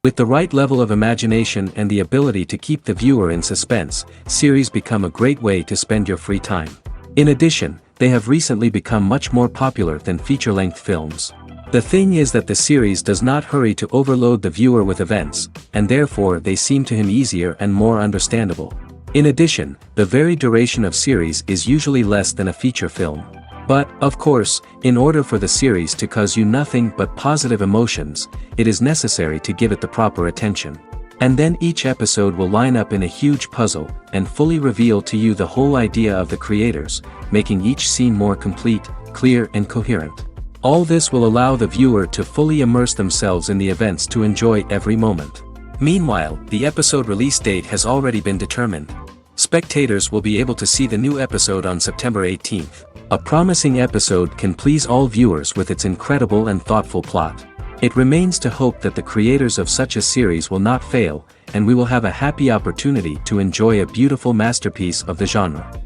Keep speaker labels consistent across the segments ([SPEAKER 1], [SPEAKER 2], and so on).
[SPEAKER 1] With the right level of imagination and the ability to keep the viewer in suspense, series become a great way to spend your free time. In addition, they have recently become much more popular than feature-length films. The thing is that the series does not hurry to overload the viewer with events, and therefore they seem to him easier and more understandable. In addition, the very duration of series is usually less than a feature film. But, of course, in order for the series to cause you nothing but positive emotions, it is necessary to give it the proper attention. And then each episode will line up in a huge puzzle, and fully reveal to you the whole idea of the creators, making each scene more complete, clear and coherent. All this will allow the viewer to fully immerse themselves in the events to enjoy every moment. Meanwhile, the episode release date has already been determined. Spectators will be able to see the new episode on September 18th. A promising episode can please all viewers with its incredible and thoughtful plot. It remains to hope that the creators of such a series will not fail, and we will have a happy opportunity to enjoy a beautiful masterpiece of the genre.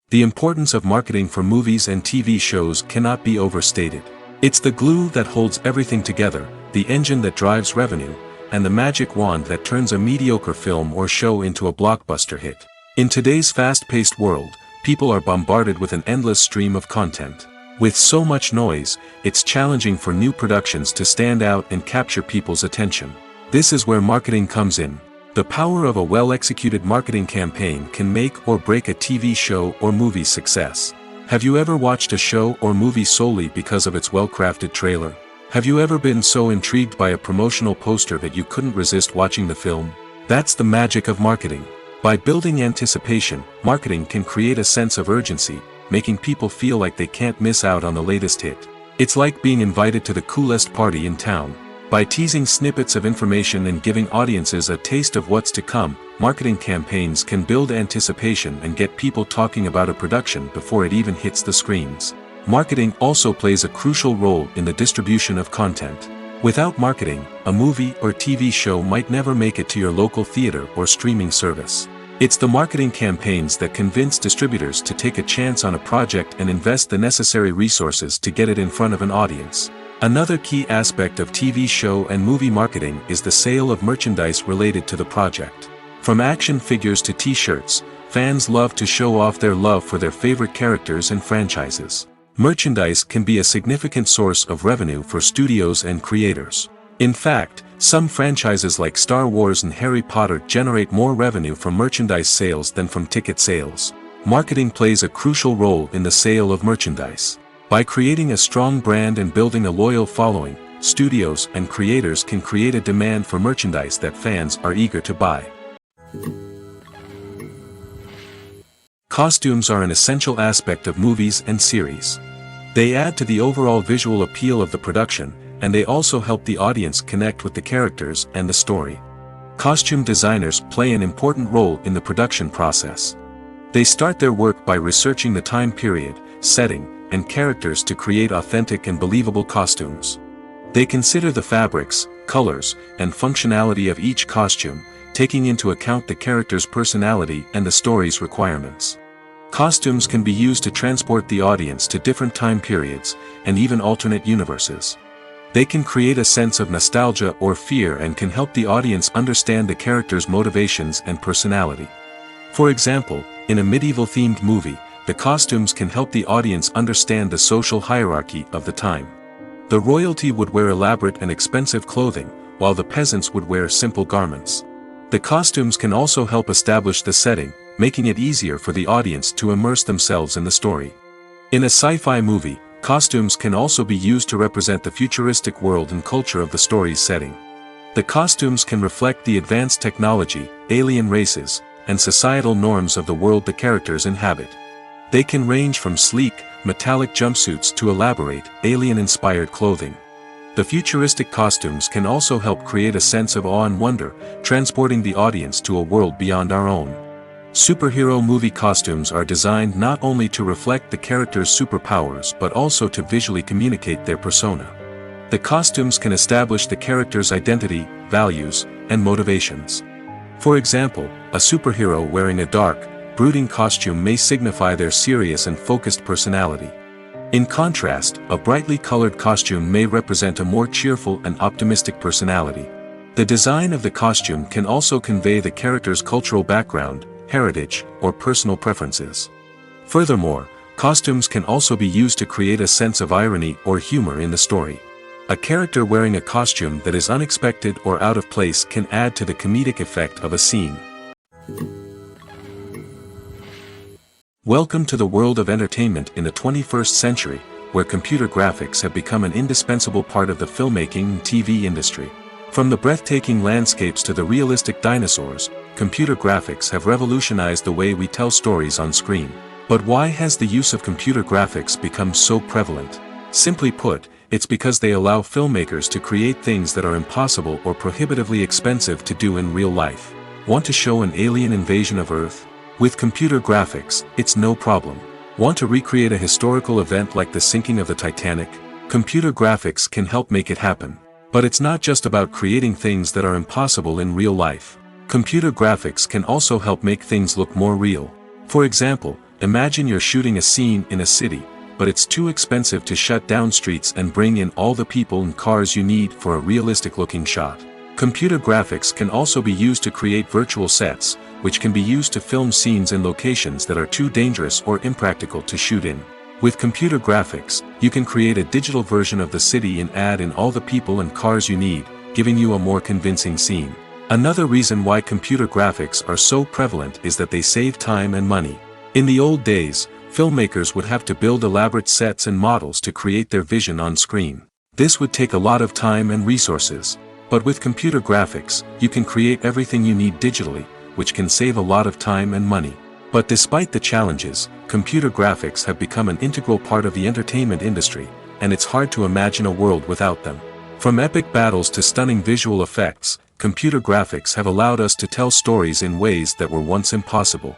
[SPEAKER 1] The importance of marketing for movies and TV shows cannot be overstated. It's the glue that holds everything together, the engine that drives revenue, and the magic wand that turns a mediocre film or show into a blockbuster hit. In today's fast-paced world, people are bombarded with an endless stream of content. With so much noise, it's challenging for new productions to stand out and capture people's attention. This is where marketing comes in. The power of a well-executed marketing campaign can make or break a TV show or movie's success. Have you ever watched a show or movie solely because of its well-crafted trailer? Have you ever been so intrigued by a promotional poster that you couldn't resist watching the film? That's the magic of marketing. By building anticipation, marketing can create a sense of urgency, making people feel like they can't miss out on the latest hit. It's like being invited to the coolest party in town. By teasing snippets of information and giving audiences a taste of what's to come, marketing campaigns can build anticipation and get people talking about a production before it even hits the screens. Marketing also plays a crucial role in the distribution of content. Without marketing, a movie or TV show might never make it to your local theater or streaming service. It's the marketing campaigns that convince distributors to take a chance on a project and invest the necessary resources to get it in front of an audience. Another key aspect of TV show and movie marketing is the sale of merchandise related to the project. From action figures to t-shirts, fans love to show off their love for their favorite characters and franchises. Merchandise can be a significant source of revenue for studios and creators. In fact, some franchises like Star Wars and Harry Potter generate more revenue from merchandise sales than from ticket sales. Marketing plays a crucial role in the sale of merchandise. By creating a strong brand and building a loyal following, studios and creators can create a demand for merchandise that fans are eager to buy. Costumes are an essential aspect of movies and series. They add to the overall visual appeal of the production, and they also help the audience connect with the characters and the story. Costume designers play an important role in the production process. They start their work by researching the time period, setting, and characters to create authentic and believable costumes. They consider the fabrics, colors, and functionality of each costume, taking into account the character's personality and the story's requirements. Costumes can be used to transport the audience to different time periods, and even alternate universes. They can create a sense of nostalgia or fear and can help the audience understand the character's motivations and personality. For example, in a medieval-themed movie, the costumes can help the audience understand the social hierarchy of the time. The royalty would wear elaborate and expensive clothing, while the peasants would wear simple garments. The costumes can also help establish the setting, making it easier for the audience to immerse themselves in the story. In a sci-fi movie, costumes can also be used to represent the futuristic world and culture of the story's setting. The costumes can reflect the advanced technology, alien races, and societal norms of the world the characters inhabit. They can range from sleek, metallic jumpsuits to elaborate, alien-inspired clothing. The futuristic costumes can also help create a sense of awe and wonder, transporting the audience to a world beyond our own. Superhero movie costumes are designed not only to reflect the character's superpowers but also to visually communicate their persona. The costumes can establish the character's identity, values, and motivations. For example, a superhero wearing a dark, brooding costume may signify their serious and focused personality. In contrast, a brightly colored costume may represent a more cheerful and optimistic personality. The design of the costume can also convey the character's cultural background, heritage, or personal preferences. Furthermore, costumes can also be used to create a sense of irony or humor in the story. A character wearing a costume that is unexpected or out of place can add to the comedic effect of a scene. Welcome to the world of entertainment in the 21st century, where computer graphics have become an indispensable part of the filmmaking and TV industry. From the breathtaking landscapes to the realistic dinosaurs, computer graphics have revolutionized the way we tell stories on screen. But why has the use of computer graphics become so prevalent? Simply put, it's because they allow filmmakers to create things that are impossible or prohibitively expensive to do in real life. Want to show an alien invasion of Earth? With computer graphics, it's no problem. Want to recreate a historical event like the sinking of the Titanic? Computer graphics can help make it happen. But it's not just about creating things that are impossible in real life. Computer graphics can also help make things look more real. For example, imagine you're shooting a scene in a city, but it's too expensive to shut down streets and bring in all the people and cars you need for a realistic-looking shot. Computer graphics can also be used to create virtual sets, which can be used to film scenes in locations that are too dangerous or impractical to shoot in. With computer graphics, you can create a digital version of the city and add in all the people and cars you need, giving you a more convincing scene. Another reason why computer graphics are so prevalent is that they save time and money. In the old days, filmmakers would have to build elaborate sets and models to create their vision on screen. This would take a lot of time and resources. But with computer graphics, you can create everything you need digitally, which can save a lot of time and money. But despite the challenges, computer graphics have become an integral part of the entertainment industry, and it's hard to imagine a world without them. From epic battles to stunning visual effects, computer graphics have allowed us to tell stories in ways that were once impossible.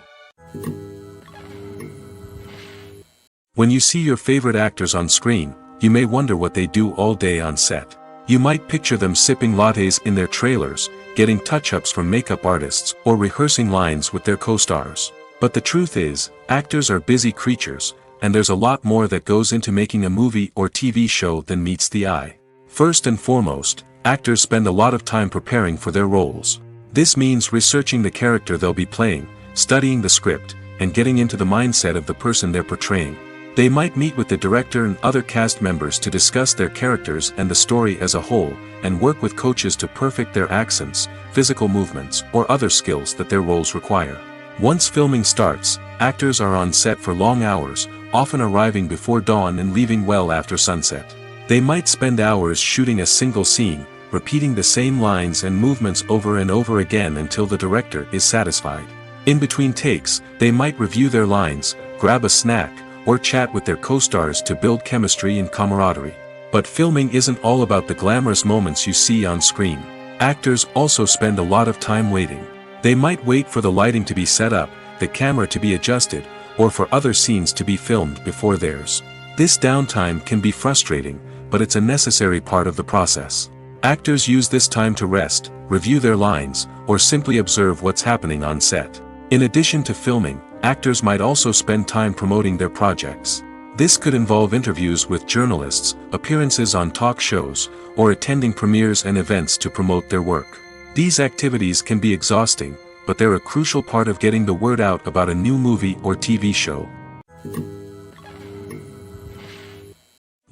[SPEAKER 1] When you see your favorite actors on screen, you may wonder what they do all day on set. You might picture them sipping lattes in their trailers, getting touch-ups from makeup artists, or rehearsing lines with their co-stars. But the truth is, actors are busy creatures, and there's a lot more that goes into making a movie or TV show than meets the eye. First and foremost, actors spend a lot of time preparing for their roles. This means researching the character they'll be playing, studying the script, and getting into the mindset of the person they're portraying. They might meet with the director and other cast members to discuss their characters and the story as a whole, and work with coaches to perfect their accents, physical movements, or other skills that their roles require. Once filming starts, actors are on set for long hours, often arriving before dawn and leaving well after sunset. They might spend hours shooting a single scene, repeating the same lines and movements over and over again until the director is satisfied. In between takes, they might review their lines, grab a snack, or chat with their co-stars to build chemistry and camaraderie. But filming isn't all about the glamorous moments you see on screen. Actors also spend a lot of time waiting. They might wait for the lighting to be set up, the camera to be adjusted, or for other scenes to be filmed before theirs. This downtime can be frustrating, but it's a necessary part of the process. Actors use this time to rest, review their lines, or simply observe what's happening on set. In addition to filming, actors might also spend time promoting their projects. This could involve interviews with journalists, appearances on talk shows, or attending premieres and events to promote their work. These activities can be exhausting, but they're a crucial part of getting the word out about a new movie or TV show.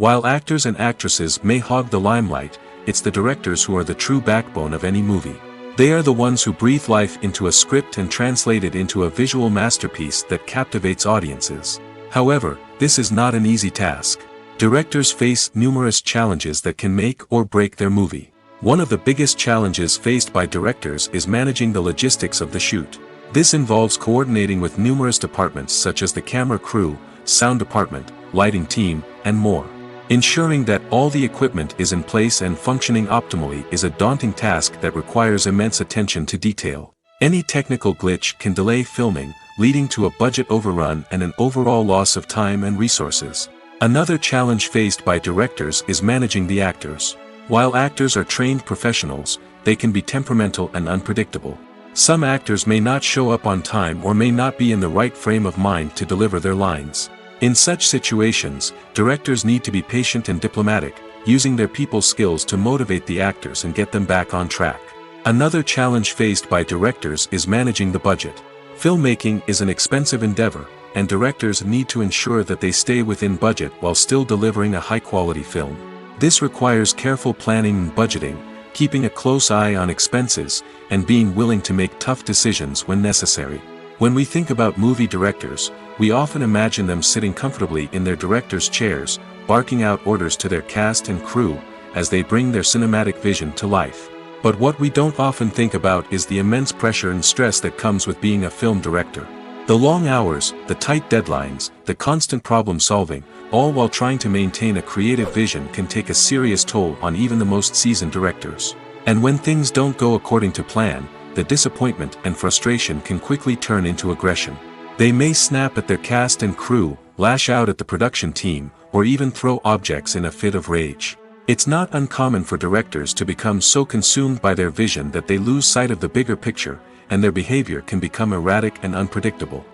[SPEAKER 1] While actors and actresses may hog the limelight, it's the directors who are the true backbone of any movie. They are the ones who breathe life into a script and translate it into a visual masterpiece that captivates audiences. However, this is not an easy task. Directors face numerous challenges that can make or break their movie. One of the biggest challenges faced by directors is managing the logistics of the shoot. This involves coordinating with numerous departments such as the camera crew, sound department, lighting team, and more. Ensuring that all the equipment is in place and functioning optimally is a daunting task that requires immense attention to detail. Any technical glitch can delay filming, leading to a budget overrun and an overall loss of time and resources. Another challenge faced by directors is managing the actors. While actors are trained professionals, they can be temperamental and unpredictable. Some actors may not show up on time or may not be in the right frame of mind to deliver their lines. In such situations, directors need to be patient and diplomatic, using their people skills to motivate the actors and get them back on track. Another challenge faced by directors is managing the budget. Filmmaking is an expensive endeavor, and directors need to ensure that they stay within budget while still delivering a high-quality film. This requires careful planning and budgeting, keeping a close eye on expenses, and being willing to make tough decisions when necessary. When we think about movie directors, we often imagine them sitting comfortably in their director's chairs, barking out orders to their cast and crew, as they bring their cinematic vision to life. But what we don't often think about is the immense pressure and stress that comes with being a film director. The long hours, the tight deadlines, the constant problem solving, all while trying to maintain a creative vision can take a serious toll on even the most seasoned directors. And when things don't go according to plan, the disappointment and frustration can quickly turn into aggression. They may snap at their cast and crew, lash out at the production team, or even throw objects in a fit of rage. It's not uncommon for directors to become so consumed by their vision that they lose sight of the bigger picture, and their behavior can become erratic and unpredictable.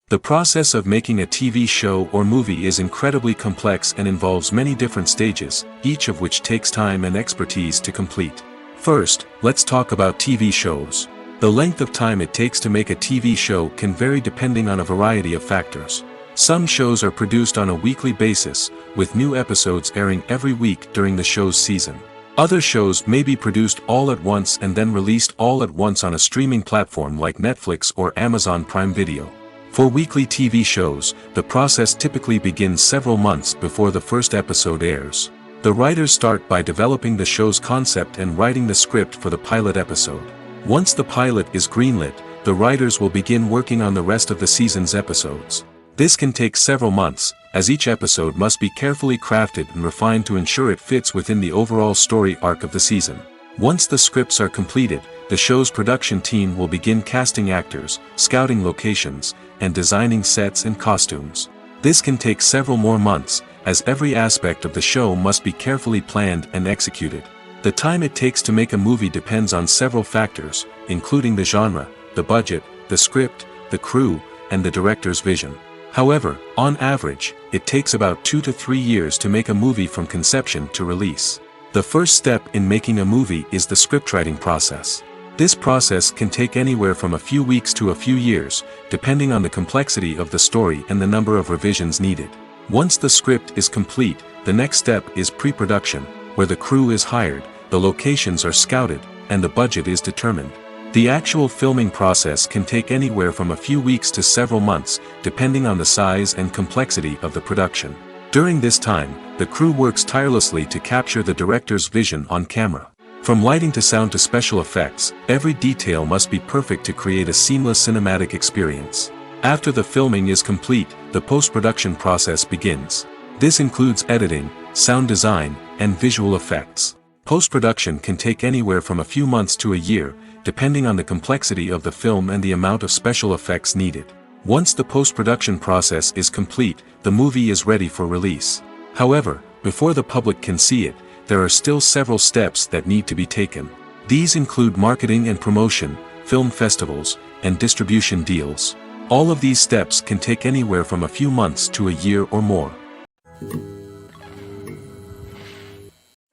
[SPEAKER 1] The process of making a TV show or movie is incredibly complex and involves many different stages, each of which takes time and expertise to complete. First, let's talk about TV shows. The length of time it takes to make a TV show can vary depending on a variety of factors. Some shows are produced on a weekly basis, with new episodes airing every week during the show's season. Other shows may be produced all at once and then released all at once on a streaming platform like Netflix or Amazon Prime Video. For weekly TV shows, the process typically begins several months before the first episode airs. The writers start by developing the show's concept and writing the script for the pilot episode. Once the pilot is greenlit, the writers will begin working on the rest of the season's episodes. This can take several months, as each episode must be carefully crafted and refined to ensure it fits within the overall story arc of the season. Once the scripts are completed, the show's production team will begin casting actors, scouting locations, and designing sets and costumes. This can take several more months, as every aspect of the show must be carefully planned and executed. The time it takes to make a movie depends on several factors, including the genre, the budget, the script, the crew, and the director's vision. However, on average, it takes about 2 to 3 years to make a movie from conception to release. The first step in making a movie is the scriptwriting process. This process can take anywhere from a few weeks to a few years, depending on the complexity of the story and the number of revisions needed. Once the script is complete, the next step is pre-production, where the crew is hired, the locations are scouted, and the budget is determined. The actual filming process can take anywhere from a few weeks to several months, depending on the size and complexity of the production. During this time, the crew works tirelessly to capture the director's vision on camera. From lighting to sound to special effects, every detail must be perfect to create a seamless cinematic experience. After the filming is complete, the post-production process begins. This includes editing, sound design, and visual effects. Post-production can take anywhere from a few months to a year, depending on the complexity of the film and the amount of special effects needed. Once the post-production process is complete, the movie is ready for release. However, before the public can see it, there are still several steps that need to be taken. These include marketing and promotion, film festivals, and distribution deals. All of these steps can take anywhere from a few months to a year or more.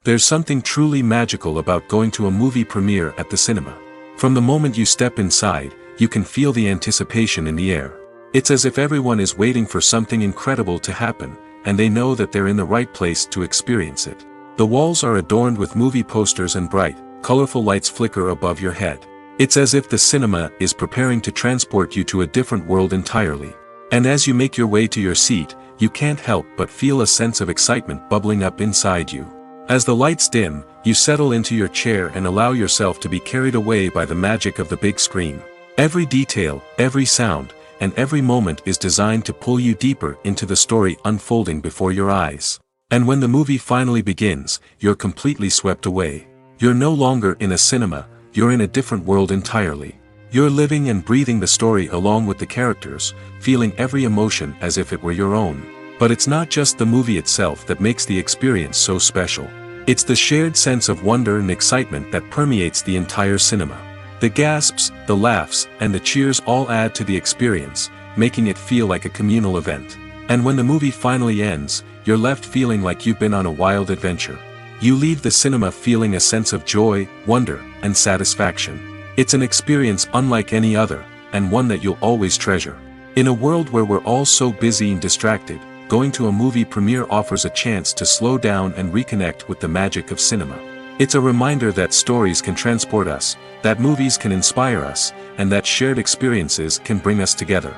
[SPEAKER 1] There's something truly magical about going to a movie premiere at the cinema. From the moment you step inside, you can feel the anticipation in the air. It's as if everyone is waiting for something incredible to happen, and they know that they're in the right place to experience it. The walls are adorned with movie posters and bright, colorful lights flicker above your head. It's as if the cinema is preparing to transport you to a different world entirely. And as you make your way to your seat, you can't help but feel a sense of excitement bubbling up inside you. As the lights dim, you settle into your chair and allow yourself to be carried away by the magic of the big screen. Every detail, every sound, and every moment is designed to pull you deeper into the story unfolding before your eyes. And when the movie finally begins, you're completely swept away. You're no longer in a cinema, you're in a different world entirely. You're living and breathing the story along with the characters, feeling every emotion as if it were your own. But it's not just the movie itself that makes the experience so special. It's the shared sense of wonder and excitement that permeates the entire cinema. The gasps, the laughs, and the cheers all add to the experience, making it feel like a communal event. And when the movie finally ends, you're left feeling like you've been on a wild adventure. You leave the cinema feeling a sense of joy, wonder, and satisfaction. It's an experience unlike any other, and one that you'll always treasure. In a world where we're all so busy and distracted, going to a movie premiere offers a chance to slow down and reconnect with the magic of cinema. It's a reminder that stories can transport us, that movies can inspire us, and that shared experiences can bring us together.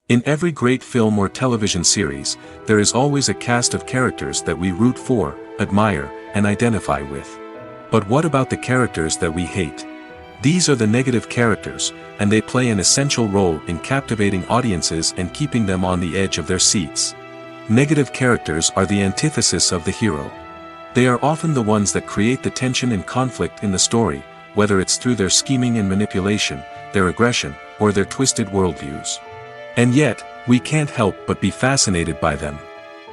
[SPEAKER 1] In every great film or television series, there is always a cast of characters that we root for, admire, and identify with. But what about the characters that we hate? These are the negative characters, and they play an essential role in captivating audiences and keeping them on the edge of their seats. Negative characters are the antithesis of the hero. They are often the ones that create the tension and conflict in the story, whether it's through their scheming and manipulation, their aggression, or their twisted worldviews. And yet, we can't help but be fascinated by them.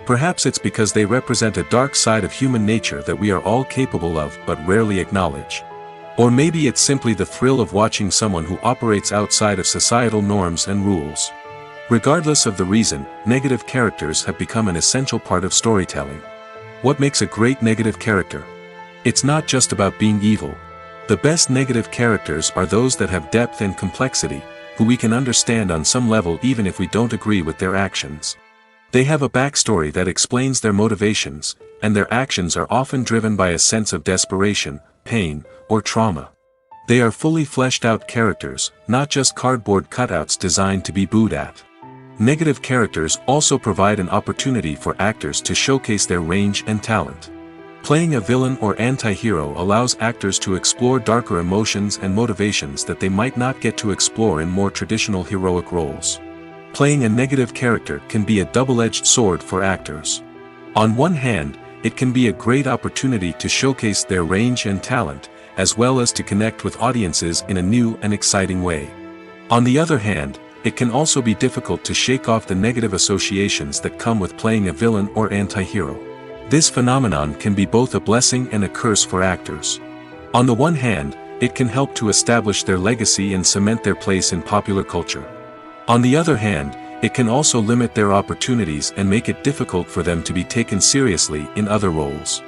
[SPEAKER 1] Perhaps it's because they represent a dark side of human nature that we are all capable of but rarely acknowledge. Or maybe it's simply the thrill of watching someone who operates outside of societal norms and rules. Regardless of the reason, negative characters have become an essential part of storytelling. What makes a great negative character? It's not just about being evil. The best negative characters are those that have depth and complexity, who we can understand on some level even if we don't agree with their actions. They have a backstory that explains their motivations, and their actions are often driven by a sense of desperation, pain, or trauma. They are fully fleshed out characters, not just cardboard cutouts designed to be booed at. Negative characters also provide an opportunity for actors to showcase their range and talent. Playing a villain or anti-hero allows actors to explore darker emotions and motivations that they might not get to explore in more traditional heroic roles. Playing a negative character can be a double-edged sword for actors. On one hand, it can be a great opportunity to showcase their range and talent, as well as to connect with audiences in a new and exciting way. On the other hand, it can also be difficult to shake off the negative associations that come with playing a villain or anti-hero. This phenomenon can be both a blessing and a curse for actors. On the one hand, it can help to establish their legacy and cement their place in popular culture. On the other hand, it can also limit their opportunities and make it difficult for them to be taken seriously in other roles.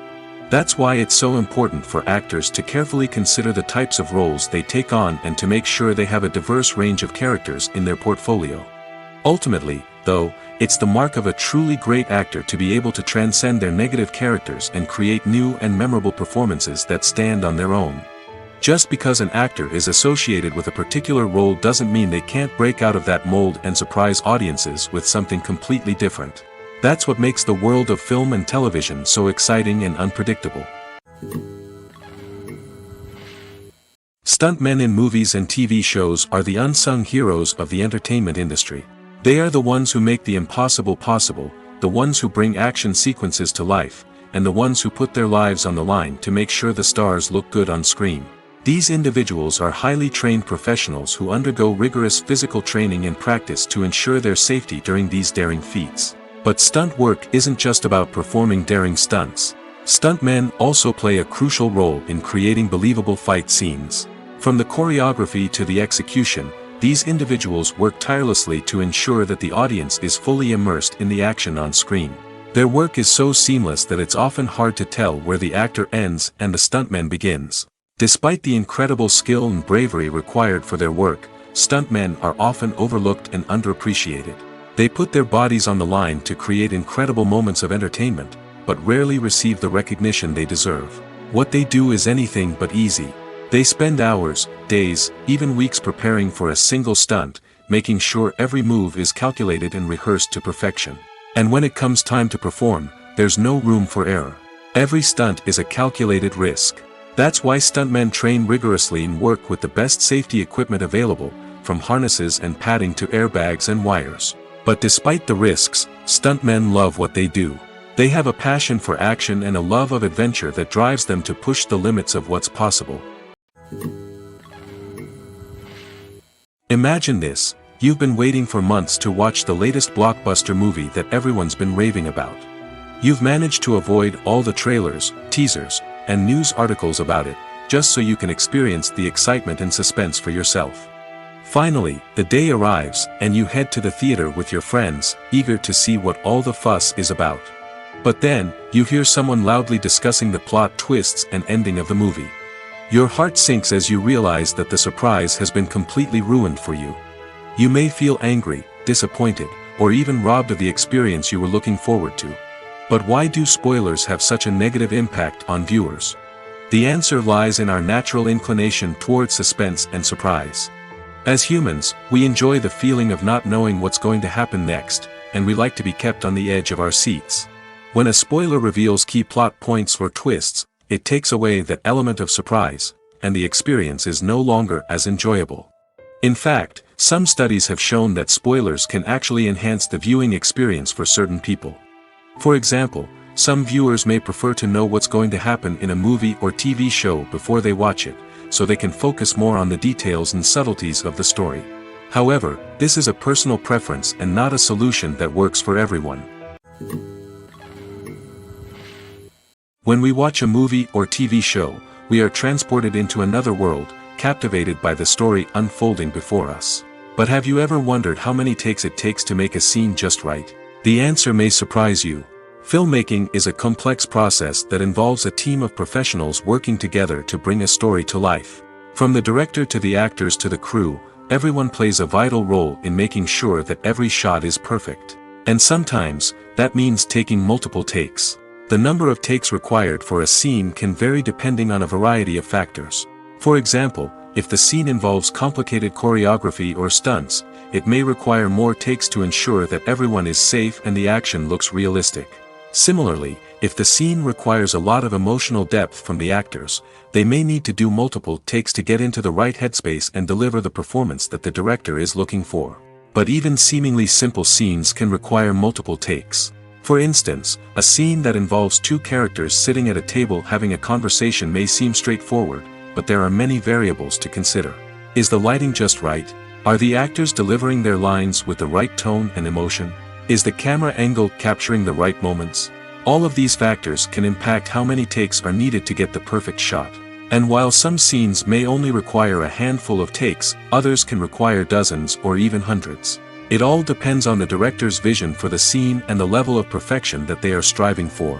[SPEAKER 1] That's why it's so important for actors to carefully consider the types of roles they take on and to make sure they have a diverse range of characters in their portfolio. Ultimately, though, it's the mark of a truly great actor to be able to transcend their negative characters and create new and memorable performances that stand on their own. Just because an actor is associated with a particular role doesn't mean they can't break out of that mold and surprise audiences with something completely different. That's what makes the world of film and television so exciting and unpredictable. Stuntmen in movies and TV shows are the unsung heroes of the entertainment industry. They are the ones who make the impossible possible, the ones who bring action sequences to life, and the ones who put their lives on the line to make sure the stars look good on screen. These individuals are highly trained professionals who undergo rigorous physical training and practice to ensure their safety during these daring feats. But stunt work isn't just about performing daring stunts. Stuntmen also play a crucial role in creating believable fight scenes. From the choreography to the execution, these individuals work tirelessly to ensure that the audience is fully immersed in the action on screen. Their work is so seamless that it's often hard to tell where the actor ends and the stuntman begins. Despite the incredible skill and bravery required for their work, stuntmen are often overlooked and underappreciated. They put their bodies on the line to create incredible moments of entertainment, but rarely receive the recognition they deserve. What they do is anything but easy. They spend hours, days, even weeks preparing for a single stunt, making sure every move is calculated and rehearsed to perfection. And when it comes time to perform, there's no room for error. Every stunt is a calculated risk. That's why stuntmen train rigorously and work with the best safety equipment available, from harnesses and padding to airbags and wires. But despite the risks, stuntmen love what they do. They have a passion for action and a love of adventure that drives them to push the limits of what's possible. Imagine this: you've been waiting for months to watch the latest blockbuster movie that everyone's been raving about. You've managed to avoid all the trailers, teasers, and news articles about it, just so you can experience the excitement and suspense for yourself. Finally, the day arrives, and you head to the theater with your friends, eager to see what all the fuss is about. But then, you hear someone loudly discussing the plot twists and ending of the movie. Your heart sinks as you realize that the surprise has been completely ruined for you. You may feel angry, disappointed, or even robbed of the experience you were looking forward to. But why do spoilers have such a negative impact on viewers? The answer lies in our natural inclination toward suspense and surprise. As humans, we enjoy the feeling of not knowing what's going to happen next, and we like to be kept on the edge of our seats. When a spoiler reveals key plot points or twists, it takes away that element of surprise, and the experience is no longer as enjoyable. In fact, some studies have shown that spoilers can actually enhance the viewing experience for certain people. For example, some viewers may prefer to know what's going to happen in a movie or TV show before they watch it, so they can focus more on the details and subtleties of the story. However, this is a personal preference and not a solution that works for everyone. When we watch a movie or TV show, we are transported into another world, captivated by the story unfolding before us. But have you ever wondered how many takes it takes to make a scene just right? The answer may surprise you. Filmmaking is a complex process that involves a team of professionals working together to bring a story to life. From the director to the actors to the crew, everyone plays a vital role in making sure that every shot is perfect. And sometimes, that means taking multiple takes. The number of takes required for a scene can vary depending on a variety of factors. For example, if the scene involves complicated choreography or stunts, it may require more takes to ensure that everyone is safe and the action looks realistic. Similarly, if the scene requires a lot of emotional depth from the actors, they may need to do multiple takes to get into the right headspace and deliver the performance that the director is looking for. But even seemingly simple scenes can require multiple takes. For instance, a scene that involves two characters sitting at a table having a conversation may seem straightforward, but there are many variables to consider. Is the lighting just right? Are the actors delivering their lines with the right tone and emotion? Is the camera angle capturing the right moments? All of these factors can impact how many takes are needed to get the perfect shot. And while some scenes may only require a handful of takes, others can require dozens or even hundreds. It all depends on the director's vision for the scene and the level of perfection that they are striving for.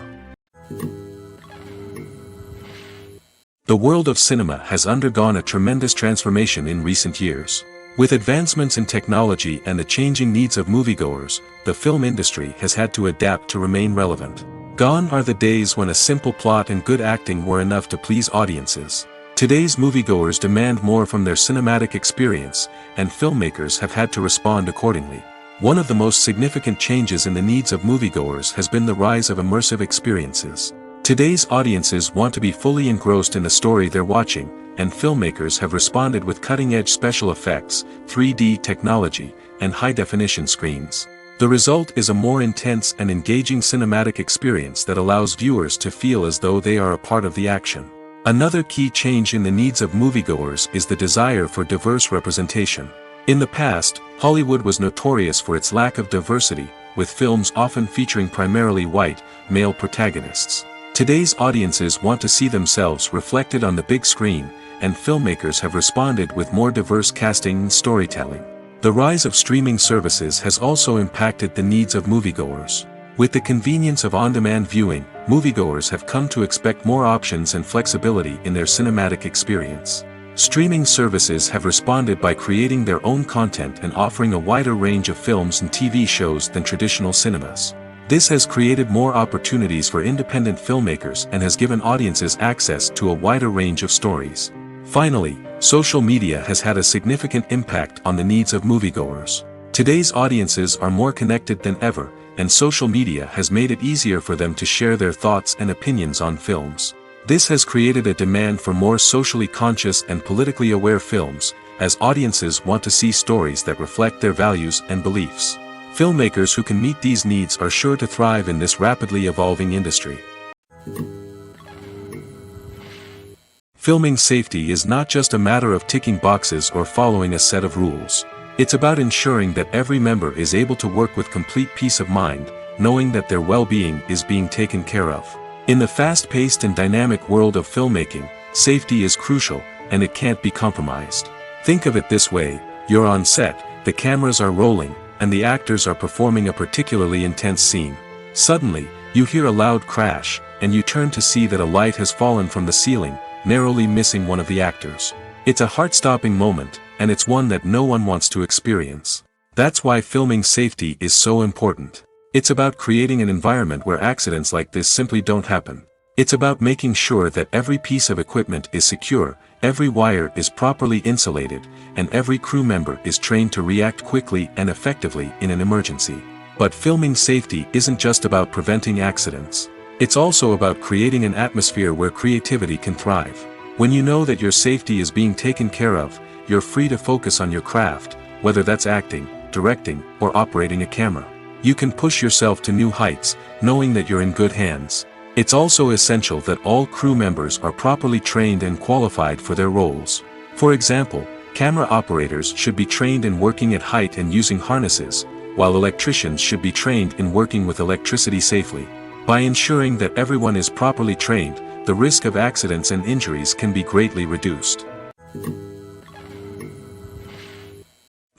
[SPEAKER 1] The world of cinema has undergone a tremendous transformation in recent years. With advancements in technology and the changing needs of moviegoers, the film industry has had to adapt to remain relevant. Gone are the days when a simple plot and good acting were enough to please audiences. Today's moviegoers demand more from their cinematic experience, and filmmakers have had to respond accordingly. One of the most significant changes in the needs of moviegoers has been the rise of immersive experiences. Today's audiences want to be fully engrossed in the story they're watching, and filmmakers have responded with cutting-edge special effects, 3D technology, and high-definition screens. The result is a more intense and engaging cinematic experience that allows viewers to feel as though they are a part of the action. Another key change in the needs of moviegoers is the desire for diverse representation. In the past, Hollywood was notorious for its lack of diversity, with films often featuring primarily white, male protagonists. Today's audiences want to see themselves reflected on the big screen, and filmmakers have responded with more diverse casting and storytelling. The rise of streaming services has also impacted the needs of moviegoers. With the convenience of on-demand viewing, moviegoers have come to expect more options and flexibility in their cinematic experience. Streaming services have responded by creating their own content and offering a wider range of films and TV shows than traditional cinemas. This has created more opportunities for independent filmmakers and has given audiences access to a wider range of stories. Finally, social media has had a significant impact on the needs of moviegoers. Today's audiences are more connected than ever, and social media has made it easier for them to share their thoughts and opinions on films. This has created a demand for more socially conscious and politically aware films, as audiences want to see stories that reflect their values and beliefs. Filmmakers who can meet these needs are sure to thrive in this rapidly evolving industry. Filming safety is not just a matter of ticking boxes or following a set of rules. It's about ensuring that every member is able to work with complete peace of mind, knowing that their well-being is being taken care of. In the fast-paced and dynamic world of filmmaking, safety is crucial, and it can't be compromised. Think of it this way: you're on set, the cameras are rolling, and the actors are performing a particularly intense scene. Suddenly, you hear a loud crash, and you turn to see that a light has fallen from the ceiling, narrowly missing one of the actors. It's a heart-stopping moment, and it's one that no one wants to experience. That's why filming safety is so important. It's about creating an environment where accidents like this simply don't happen. It's about making sure that every piece of equipment is secure, every wire is properly insulated, and every crew member is trained to react quickly and effectively in an emergency. But filming safety isn't just about preventing accidents. It's also about creating an atmosphere where creativity can thrive. When you know that your safety is being taken care of, you're free to focus on your craft, whether that's acting, directing, or operating a camera. You can push yourself to new heights, knowing that you're in good hands. It's also essential that all crew members are properly trained and qualified for their roles. For example, camera operators should be trained in working at height and using harnesses, while electricians should be trained in working with electricity safely. By ensuring that everyone is properly trained, the risk of accidents and injuries can be greatly reduced.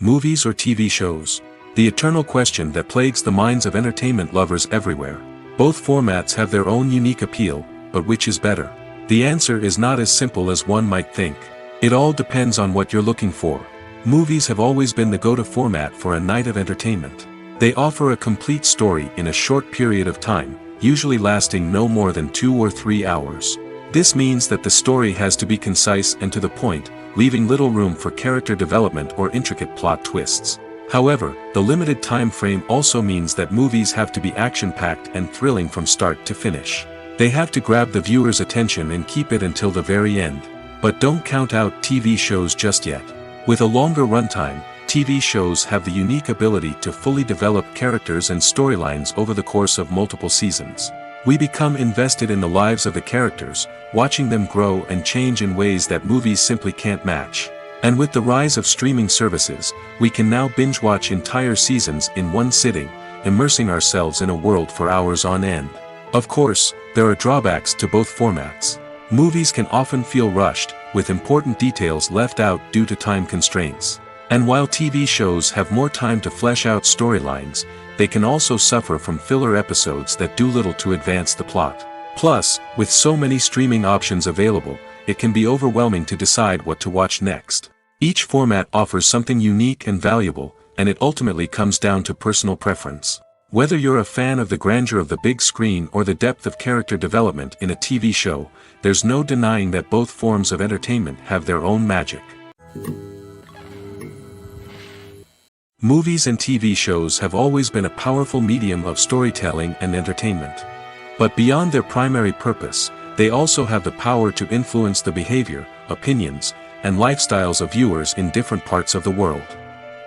[SPEAKER 1] Movies or TV shows? The eternal question that plagues the minds of entertainment lovers everywhere. Both formats have their own unique appeal, but which is better? The answer is not as simple as one might think. It all depends on what you're looking for. Movies have always been the go-to format for a night of entertainment. They offer a complete story in a short period of time, usually lasting no more than 2 or 3 hours. This means that the story has to be concise and to the point, leaving little room for character development or intricate plot twists. However, the limited time frame also means that movies have to be action-packed and thrilling from start to finish. They have to grab the viewer's attention and keep it until the very end. But don't count out TV shows just yet. With a longer runtime, TV shows have the unique ability to fully develop characters and storylines over the course of multiple seasons. We become invested in the lives of the characters, watching them grow and change in ways that movies simply can't match. And with the rise of streaming services, we can now binge-watch entire seasons in one sitting, immersing ourselves in a world for hours on end. Of course, there are drawbacks to both formats. Movies can often feel rushed, with important details left out due to time constraints. And while TV shows have more time to flesh out storylines, they can also suffer from filler episodes that do little to advance the plot. Plus, with so many streaming options available, it can be overwhelming to decide what to watch next. Each format offers something unique and valuable, and it ultimately comes down to personal preference. Whether you're a fan of the grandeur of the big screen or the depth of character development in a TV show, there's no denying that both forms of entertainment have their own magic. Movies and TV shows have always been a powerful medium of storytelling and entertainment. But beyond their primary purpose, they also have the power to influence the behavior, opinions, and lifestyles of viewers in different parts of the world.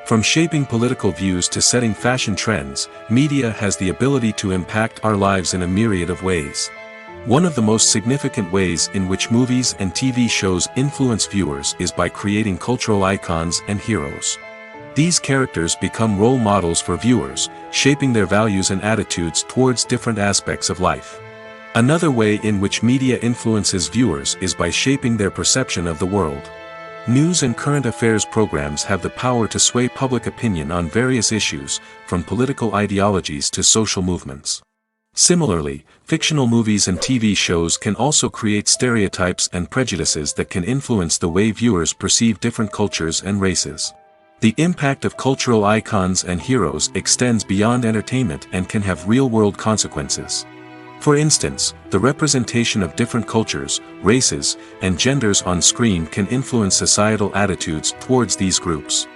[SPEAKER 1] From shaping political views to setting fashion trends, media has the ability to impact our lives in a myriad of ways. One of the most significant ways in which movies and TV shows influence viewers is by creating cultural icons and heroes. These characters become role models for viewers, shaping their values and attitudes towards different aspects of life. Another way in which media influences viewers is by shaping their perception of the world. News and current affairs programs have the power to sway public opinion on various issues, from political ideologies to social movements. Similarly, fictional movies and TV shows can also create stereotypes and prejudices that can influence the way viewers perceive different cultures and races. The impact of cultural icons and heroes extends beyond entertainment and can have real-world consequences. For instance, the representation of different cultures, races, and genders on screen can influence societal attitudes towards these groups.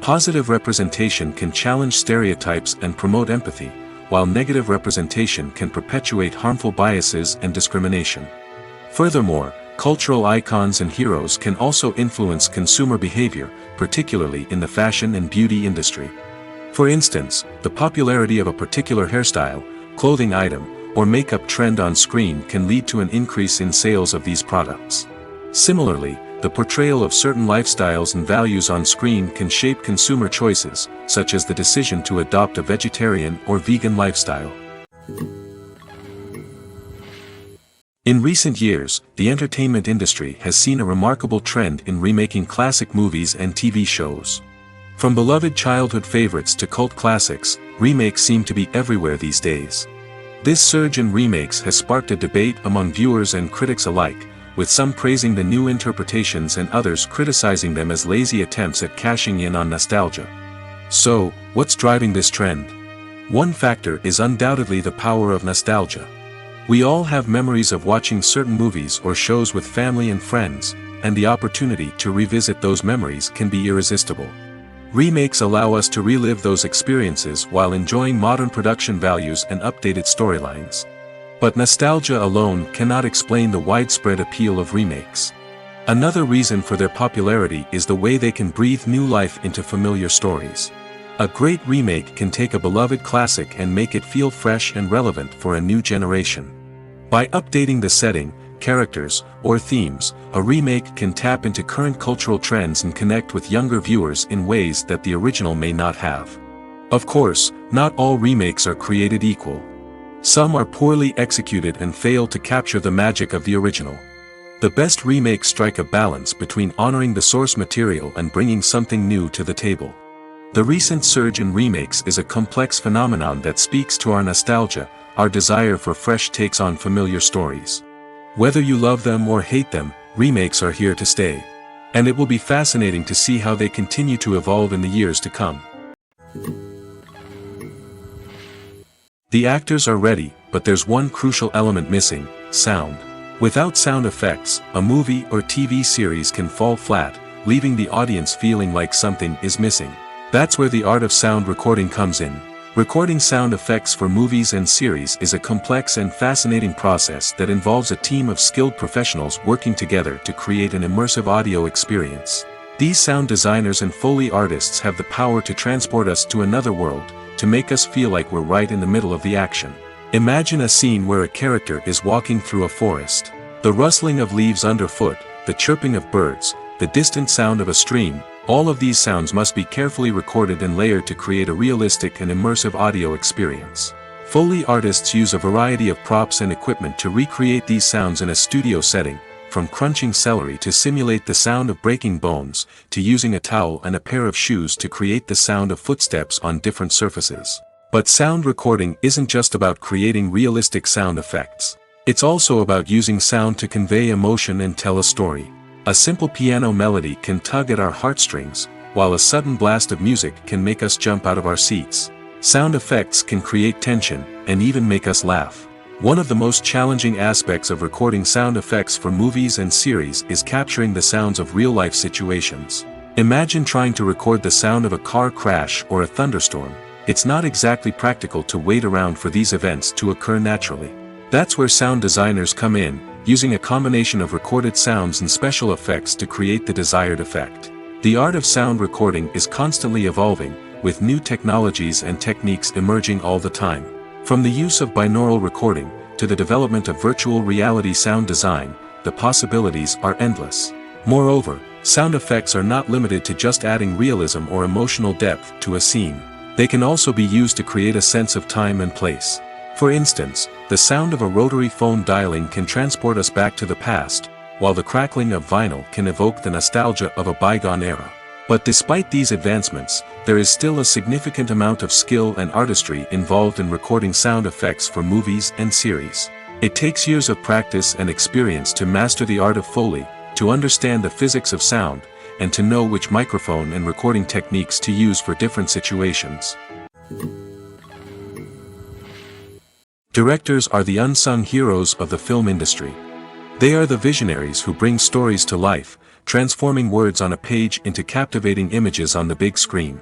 [SPEAKER 1] Positive representation can challenge stereotypes and promote empathy, while negative representation can perpetuate harmful biases and discrimination. Furthermore, cultural icons and heroes can also influence consumer behavior, particularly in the fashion and beauty industry. For instance, the popularity of a particular hairstyle, clothing item, or makeup trend on screen can lead to an increase in sales of these products. Similarly, the portrayal of certain lifestyles and values on screen can shape consumer choices, such as the decision to adopt a vegetarian or vegan lifestyle. In recent years, the entertainment industry has seen a remarkable trend in remaking classic movies and TV shows. From beloved childhood favorites to cult classics, remakes seem to be everywhere these days. This surge in remakes has sparked a debate among viewers and critics alike, with some praising the new interpretations and others criticizing them as lazy attempts at cashing in on nostalgia. So, what's driving this trend? One factor is undoubtedly the power of nostalgia. We all have memories of watching certain movies or shows with family and friends, and the opportunity to revisit those memories can be irresistible. Remakes allow us to relive those experiences while enjoying modern production values and updated storylines. But nostalgia alone cannot explain the widespread appeal of remakes. Another reason for their popularity is the way they can breathe new life into familiar stories. A great remake can take a beloved classic and make it feel fresh and relevant for a new generation. By updating the setting, characters, or themes, a remake can tap into current cultural trends and connect with younger viewers in ways that the original may not have. Of course, not all remakes are created equal. Some are poorly executed and fail to capture the magic of the original. The best remakes strike a balance between honoring the source material and bringing something new to the table. The recent surge in remakes is a complex phenomenon that speaks to our nostalgia, our desire for fresh takes on familiar stories. Whether you love them or hate them, remakes are here to stay. And it will be fascinating to see how they continue to evolve in the years to come. The actors are ready, but there's one crucial element missing: sound. Without sound effects, a movie or TV series can fall flat, leaving the audience feeling like something is missing. That's where the art of sound recording comes in. Recording sound effects for movies and series is a complex and fascinating process that involves a team of skilled professionals working together to create an immersive audio experience. These sound designers and Foley artists have the power to transport us to another world, to make us feel like we're right in the middle of the action. Imagine a scene where a character is walking through a forest. The rustling of leaves underfoot, the chirping of birds, the distant sound of a stream, all of these sounds must be carefully recorded and layered to create a realistic and immersive audio experience. Foley artists use a variety of props and equipment to recreate these sounds in a studio setting, from crunching celery to simulate the sound of breaking bones, to using a towel and a pair of shoes to create the sound of footsteps on different surfaces. But sound recording isn't just about creating realistic sound effects. It's also about using sound to convey emotion and tell a story. A simple piano melody can tug at our heartstrings, while a sudden blast of music can make us jump out of our seats. Sound effects can create tension, and even make us laugh. One of the most challenging aspects of recording sound effects for movies and series is capturing the sounds of real-life situations. Imagine trying to record the sound of a car crash or a thunderstorm. It's not exactly practical to wait around for these events to occur naturally. That's where sound designers come in, using a combination of recorded sounds and special effects to create the desired effect. The art of sound recording is constantly evolving, with new technologies and techniques emerging all the time. From the use of binaural recording, to the development of virtual reality sound design, the possibilities are endless. Moreover, sound effects are not limited to just adding realism or emotional depth to a scene. They can also be used to create a sense of time and place. For instance, the sound of a rotary phone dialing can transport us back to the past, while the crackling of vinyl can evoke the nostalgia of a bygone era. But despite these advancements, there is still a significant amount of skill and artistry involved in recording sound effects for movies and series. It takes years of practice and experience to master the art of Foley, to understand the physics of sound, and to know which microphone and recording techniques to use for different situations. Directors are the unsung heroes of the film industry. They are the visionaries who bring stories to life, transforming words on a page into captivating images on the big screen.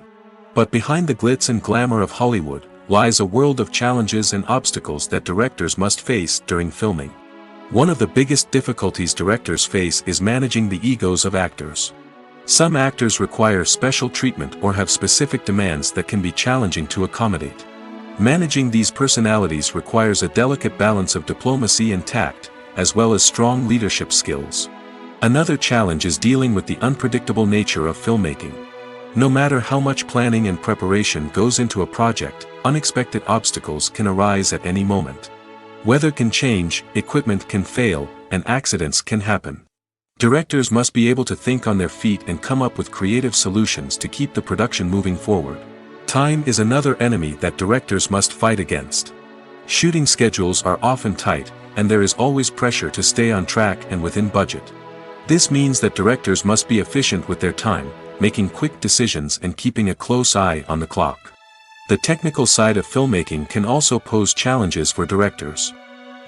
[SPEAKER 1] But behind the glitz and glamour of Hollywood, lies a world of challenges and obstacles that directors must face during filming. One of the biggest difficulties directors face is managing the egos of actors. Some actors require special treatment or have specific demands that can be challenging to accommodate. Managing these personalities requires a delicate balance of diplomacy and tact, as well as strong leadership skills. Another challenge is dealing with the unpredictable nature of filmmaking. No matter how much planning and preparation goes into a project, unexpected obstacles can arise at any moment. Weather can change, equipment can fail, and accidents can happen. Directors must be able to think on their feet and come up with creative solutions to keep the production moving forward. Time is another enemy that directors must fight against. Shooting schedules are often tight, and there is always pressure to stay on track and within budget. This means that directors must be efficient with their time, making quick decisions and keeping a close eye on the clock. The technical side of filmmaking can also pose challenges for directors.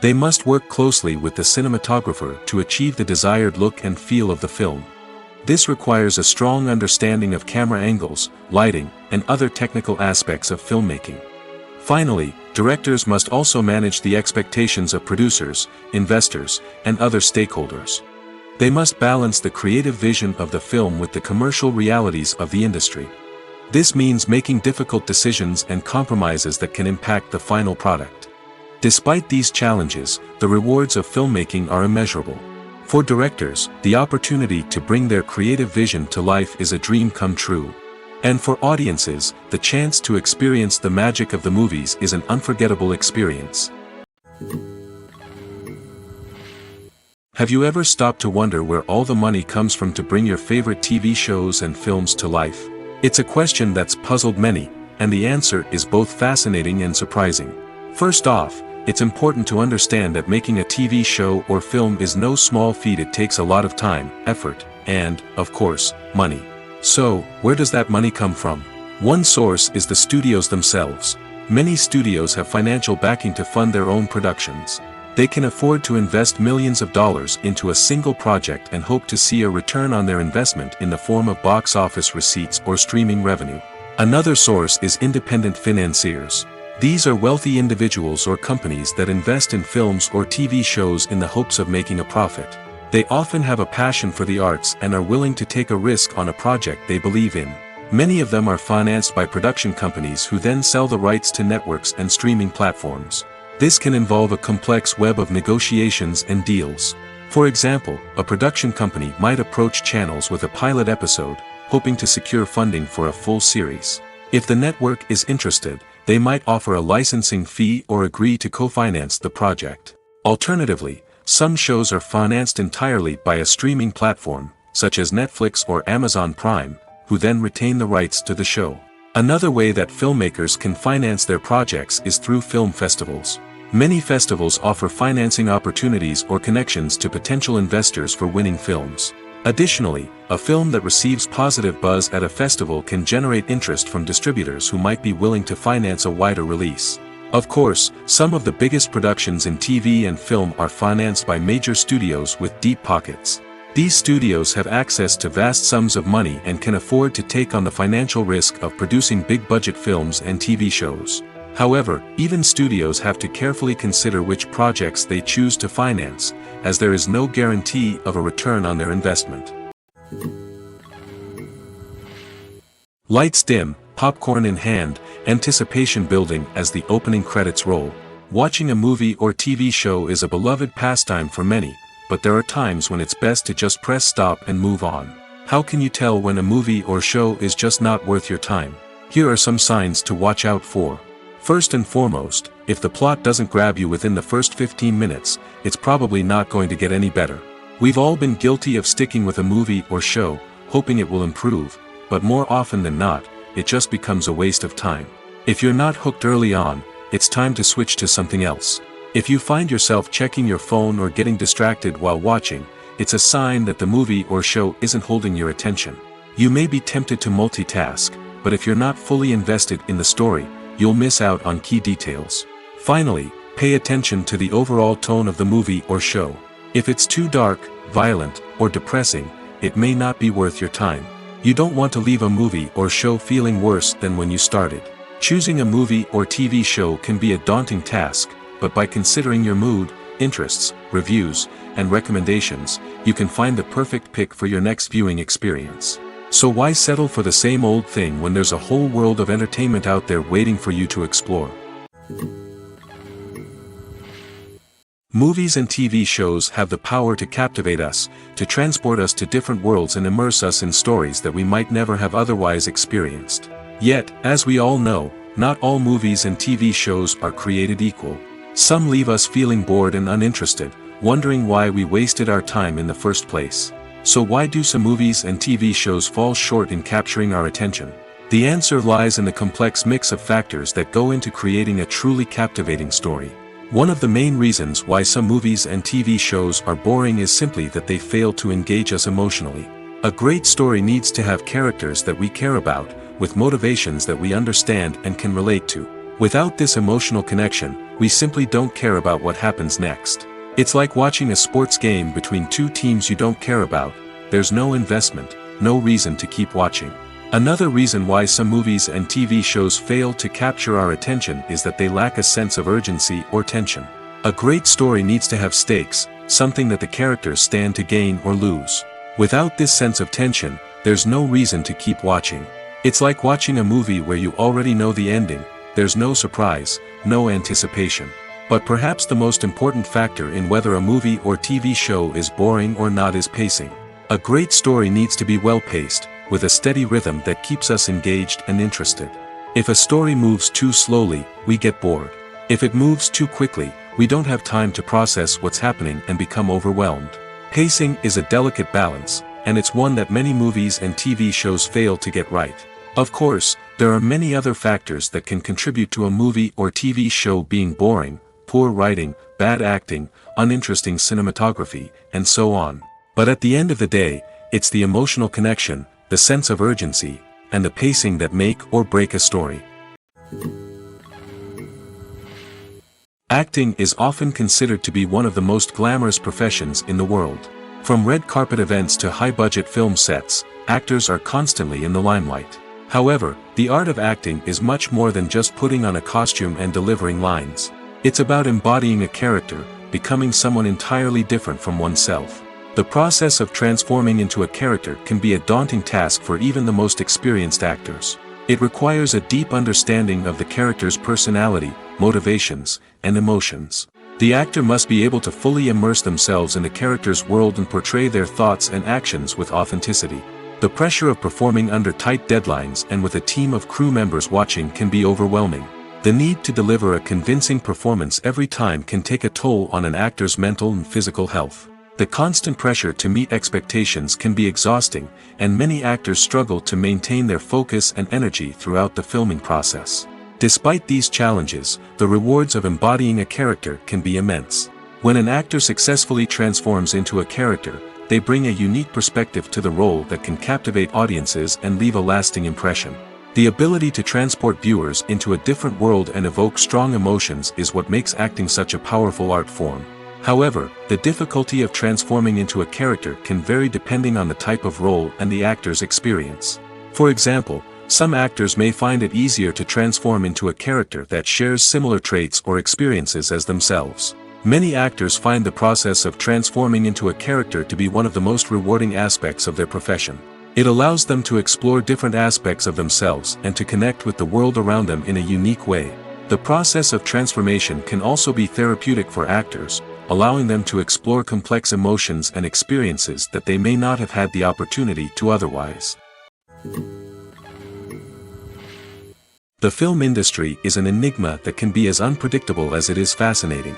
[SPEAKER 1] They must work closely with the cinematographer to achieve the desired look and feel of the film. This requires a strong understanding of camera angles, lighting, and other technical aspects of filmmaking. Finally, directors must also manage the expectations of producers, investors, and other stakeholders. They must balance the creative vision of the film with the commercial realities of the industry. This means making difficult decisions and compromises that can impact the final product. Despite these challenges, the rewards of filmmaking are immeasurable. For directors, the opportunity to bring their creative vision to life is a dream come true. And for audiences, the chance to experience the magic of the movies is an unforgettable experience. Have you ever stopped to wonder where all the money comes from to bring your favorite TV shows and films to life? It's a question that's puzzled many, and the answer is both fascinating and surprising. First off, it's important to understand that making a TV show or film is no small feat. It takes a lot of time, effort, and, of course, money. So, where does that money come from? One source is the studios themselves. Many studios have financial backing to fund their own productions. They can afford to invest millions of dollars into a single project and hope to see a return on their investment in the form of box office receipts or streaming revenue. Another source is independent financiers. These are wealthy individuals or companies that invest in films or TV shows in the hopes of making a profit. They often have a passion for the arts and are willing to take a risk on a project they believe in. Many of them are financed by production companies who then sell the rights to networks and streaming platforms. This can involve a complex web of negotiations and deals. For example, a production company might approach channels with a pilot episode, hoping to secure funding for a full series. If the network is interested, they might offer a licensing fee or agree to co-finance the project. Alternatively, some shows are financed entirely by a streaming platform, such as Netflix or Amazon Prime, who then retain the rights to the show. Another way that filmmakers can finance their projects is through film festivals. Many festivals offer financing opportunities or connections to potential investors for winning films. Additionally, a film that receives positive buzz at a festival can generate interest from distributors who might be willing to finance a wider release. Of course, some of the biggest productions in TV and film are financed by major studios with deep pockets. These studios have access to vast sums of money and can afford to take on the financial risk of producing big-budget films and TV shows. However, even studios have to carefully consider which projects they choose to finance, as there is no guarantee of a return on their investment. Lights dim, popcorn in hand, anticipation building as the opening credits roll. Watching a movie or TV show is a beloved pastime for many, but there are times when it's best to just press stop and move on. How can you tell when a movie or show is just not worth your time? Here are some signs to watch out for. First and foremost, if the plot doesn't grab you within the first 15 minutes, it's probably not going to get any better. We've all been guilty of sticking with a movie or show, hoping it will improve, but more often than not, it just becomes a waste of time. If you're not hooked early on, it's time to switch to something else. If you find yourself checking your phone or getting distracted while watching, it's a sign that the movie or show isn't holding your attention. You may be tempted to multitask, but if you're not fully invested in the story, you'll miss out on key details. Finally, pay attention to the overall tone of the movie or show. If it's too dark, violent, or depressing, it may not be worth your time. You don't want to leave a movie or show feeling worse than when you started. Choosing a movie or TV show can be a daunting task, but by considering your mood, interests, reviews, and recommendations, you can find the perfect pick for your next viewing experience. So why settle for the same old thing when there's a whole world of entertainment out there waiting for you to explore? Movies and TV shows have the power to captivate us, to transport us to different worlds and immerse us in stories that we might never have otherwise experienced. Yet, as we all know, not all movies and TV shows are created equal. Some leave us feeling bored and uninterested, wondering why we wasted our time in the first place. So why do some movies and TV shows fall short in capturing our attention? The answer lies in the complex mix of factors that go into creating a truly captivating story. One of the main reasons why some movies and TV shows are boring is simply that they fail to engage us emotionally. A great story needs to have characters that we care about, with motivations that we understand and can relate to. Without this emotional connection, we simply don't care about what happens next. It's like watching a sports game between two teams you don't care about. There's no investment, no reason to keep watching. Another reason why some movies and TV shows fail to capture our attention is that they lack a sense of urgency or tension. A great story needs to have stakes, something that the characters stand to gain or lose. Without this sense of tension, there's no reason to keep watching. It's like watching a movie where you already know the ending. There's no surprise, no anticipation. But perhaps the most important factor in whether a movie or TV show is boring or not is pacing. A great story needs to be well-paced, with a steady rhythm that keeps us engaged and interested. If a story moves too slowly, we get bored. If it moves too quickly, we don't have time to process what's happening and become overwhelmed. Pacing is a delicate balance, and it's one that many movies and TV shows fail to get right. Of course, there are many other factors that can contribute to a movie or TV show being boring: poor writing, bad acting, uninteresting cinematography, and so on. But at the end of the day, it's the emotional connection, the sense of urgency, and the pacing that make or break a story. Acting is often considered to be one of the most glamorous professions in the world. From red carpet events to high-budget film sets, actors are constantly in the limelight. However, the art of acting is much more than just putting on a costume and delivering lines. It's about embodying a character, becoming someone entirely different from oneself. The process of transforming into a character can be a daunting task for even the most experienced actors. It requires a deep understanding of the character's personality, motivations, and emotions. The actor must be able to fully immerse themselves in the character's world and portray their thoughts and actions with authenticity. The pressure of performing under tight deadlines and with a team of crew members watching can be overwhelming. The need to deliver a convincing performance every time can take a toll on an actor's mental and physical health. The constant pressure to meet expectations can be exhausting, and many actors struggle to maintain their focus and energy throughout the filming process. Despite these challenges, the rewards of embodying a character can be immense. When an actor successfully transforms into a character, they bring a unique perspective to the role that can captivate audiences and leave a lasting impression. The ability to transport viewers into a different world and evoke strong emotions is what makes acting such a powerful art form. However, the difficulty of transforming into a character can vary depending on the type of role and the actor's experience. For example, some actors may find it easier to transform into a character that shares similar traits or experiences as themselves. Many actors find the process of transforming into a character to be one of the most rewarding aspects of their profession. It allows them to explore different aspects of themselves and to connect with the world around them in a unique way. The process of transformation can also be therapeutic for actors, allowing them to explore complex emotions and experiences that they may not have had the opportunity to otherwise. The film industry is an enigma that can be as unpredictable as it is fascinating.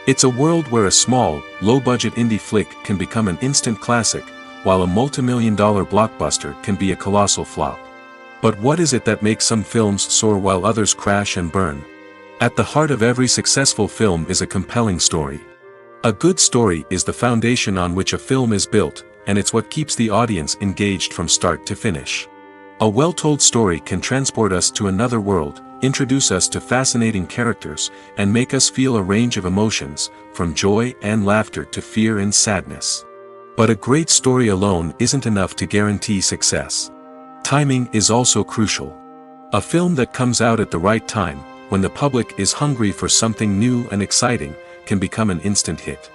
[SPEAKER 1] It's a world where a small, low-budget indie flick can become an instant classic, while a multi-million-dollar blockbuster can be a colossal flop. But what is it that makes some films soar while others crash and burn? At the heart of every successful film is a compelling story. A good story is the foundation on which a film is built, and it's what keeps the audience engaged from start to finish. A well-told story can transport us to another world, introduce us to fascinating characters, and make us feel a range of emotions, from joy and laughter to fear and sadness. But a great story alone isn't enough to guarantee success. Timing is also crucial. A film that comes out at the right time, when the public is hungry for something new and exciting, can become an instant hit.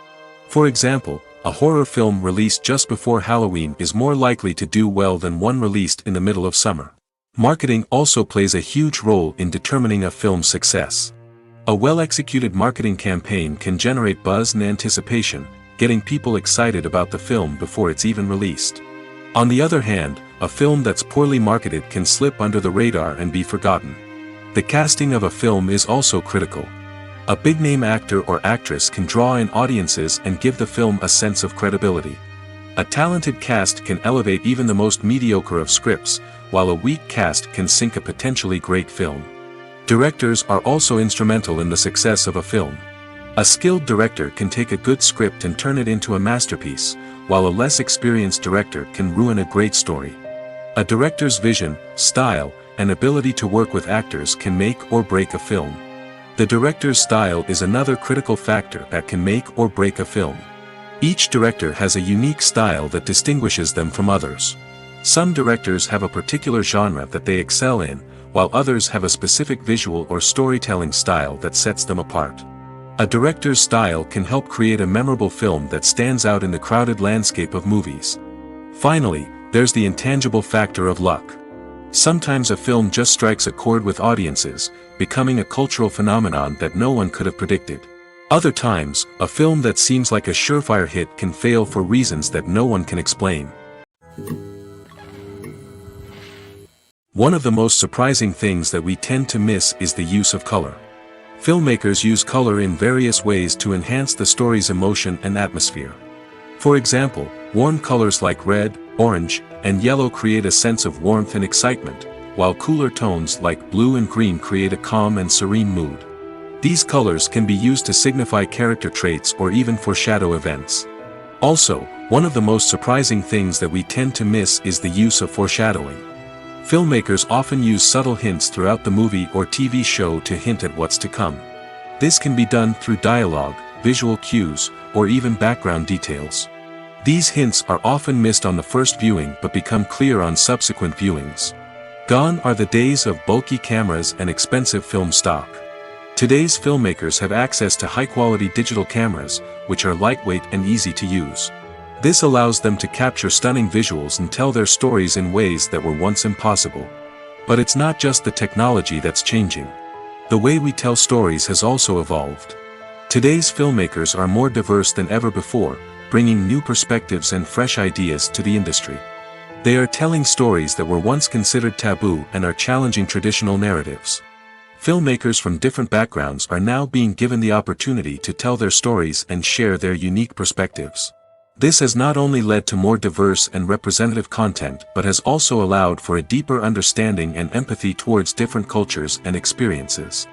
[SPEAKER 1] For example, a horror film released just before Halloween is more likely to do well than one released in the middle of summer. Marketing also plays a huge role in determining a film's success. A well-executed marketing campaign can generate buzz and anticipation, getting people excited about the film before it's even released. On the other hand, a film that's poorly marketed can slip under the radar and be forgotten. The casting of a film is also critical. A big-name actor or actress can draw in audiences and give the film a sense of credibility. A talented cast can elevate even the most mediocre of scripts, while a weak cast can sink a potentially great film. Directors are also instrumental in the success of a film. A skilled director can take a good script and turn it into a masterpiece, while a less experienced director can ruin a great story. A director's vision, style, and ability to work with actors can make or break a film. The director's style is another critical factor that can make or break a film. Each director has a unique style that distinguishes them from others. Some directors have a particular genre that they excel in, while others have a specific visual or storytelling style that sets them apart. A director's style can help create a memorable film that stands out in the crowded landscape of movies. Finally, there's the intangible factor of luck. Sometimes a film just strikes a chord with audiences, becoming a cultural phenomenon that no one could have predicted. Other times, a film that seems like a surefire hit can fail for reasons that no one can explain. One of the most surprising things that we tend to miss is the use of color. Filmmakers use color in various ways to enhance the story's emotion and atmosphere. For example, warm colors like red, orange, and yellow create a sense of warmth and excitement, while cooler tones like blue and green create a calm and serene mood. These colors can be used to signify character traits or even foreshadow events. Also, one of the most surprising things that we tend to miss is the use of foreshadowing. Filmmakers often use subtle hints throughout the movie or TV show to hint at what's to come. This can be done through dialogue, visual cues, or even background details. These hints are often missed on the first viewing but become clear on subsequent viewings. Gone are the days of bulky cameras and expensive film stock. Today's filmmakers have access to high-quality digital cameras, which are lightweight and easy to use. This allows them to capture stunning visuals and tell their stories in ways that were once impossible. But it's not just the technology that's changing. The way we tell stories has also evolved. Today's filmmakers are more diverse than ever before, bringing new perspectives and fresh ideas to the industry. They are telling stories that were once considered taboo and are challenging traditional narratives. Filmmakers from different backgrounds are now being given the opportunity to tell their stories and share their unique perspectives. This has not only led to more diverse and representative content but has also allowed for a deeper understanding and empathy towards different cultures and experiences.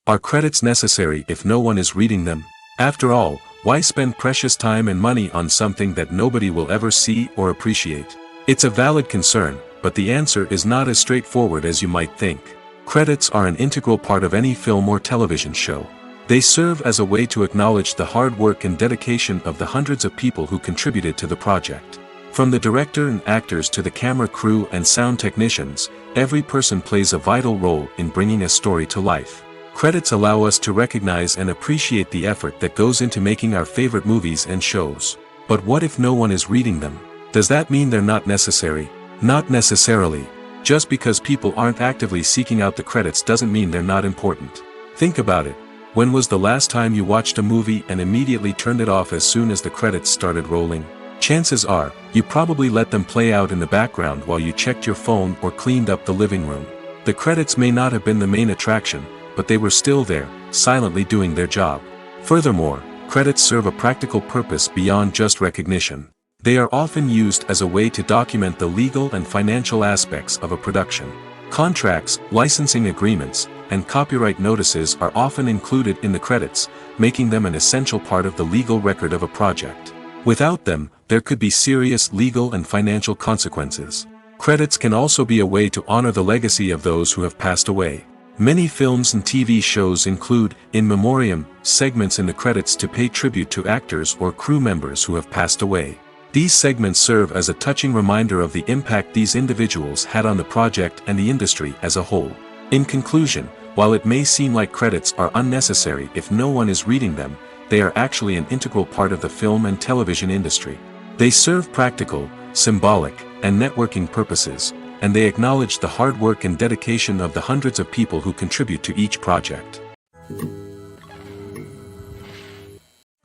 [SPEAKER 1] Are credits necessary if no one is reading them? After all, why spend precious time and money on something that nobody will ever see or appreciate? It's a valid concern, but the answer is not as straightforward as you might think. Credits are an integral part of any film or television show. They serve as a way to acknowledge the hard work and dedication of the hundreds of people who contributed to the project. From the director and actors to the camera crew and sound technicians, every person plays a vital role in bringing a story to life. Credits allow us to recognize and appreciate the effort that goes into making our favorite movies and shows. But what if no one is reading them? Does that mean they're not necessary? Not necessarily. Just because people aren't actively seeking out the credits doesn't mean they're not important. Think about it. When was the last time you watched a movie and immediately turned it off as soon as the credits started rolling? Chances are, you probably let them play out in the background while you checked your phone or cleaned up the living room. The credits may not have been the main attraction, but they were still there, silently doing their job. Furthermore, credits serve a practical purpose beyond just recognition. They are often used as a way to document the legal and financial aspects of a production. Contracts, licensing agreements, and copyright notices are often included in the credits, making them an essential part of the legal record of a project. Without them, there could be serious legal and financial consequences. Credits can also be a way to honor the legacy of those who have passed away. Many films and TV shows include, in memoriam, segments in the credits to pay tribute to actors or crew members who have passed away. These segments serve as a touching reminder of the impact these individuals had on the project and the industry as a whole. In conclusion, while it may seem like credits are unnecessary if no one is reading them, they are actually an integral part of the film and television industry. They serve practical, symbolic, and networking purposes, and they acknowledge the hard work and dedication of the hundreds of people who contribute to each project.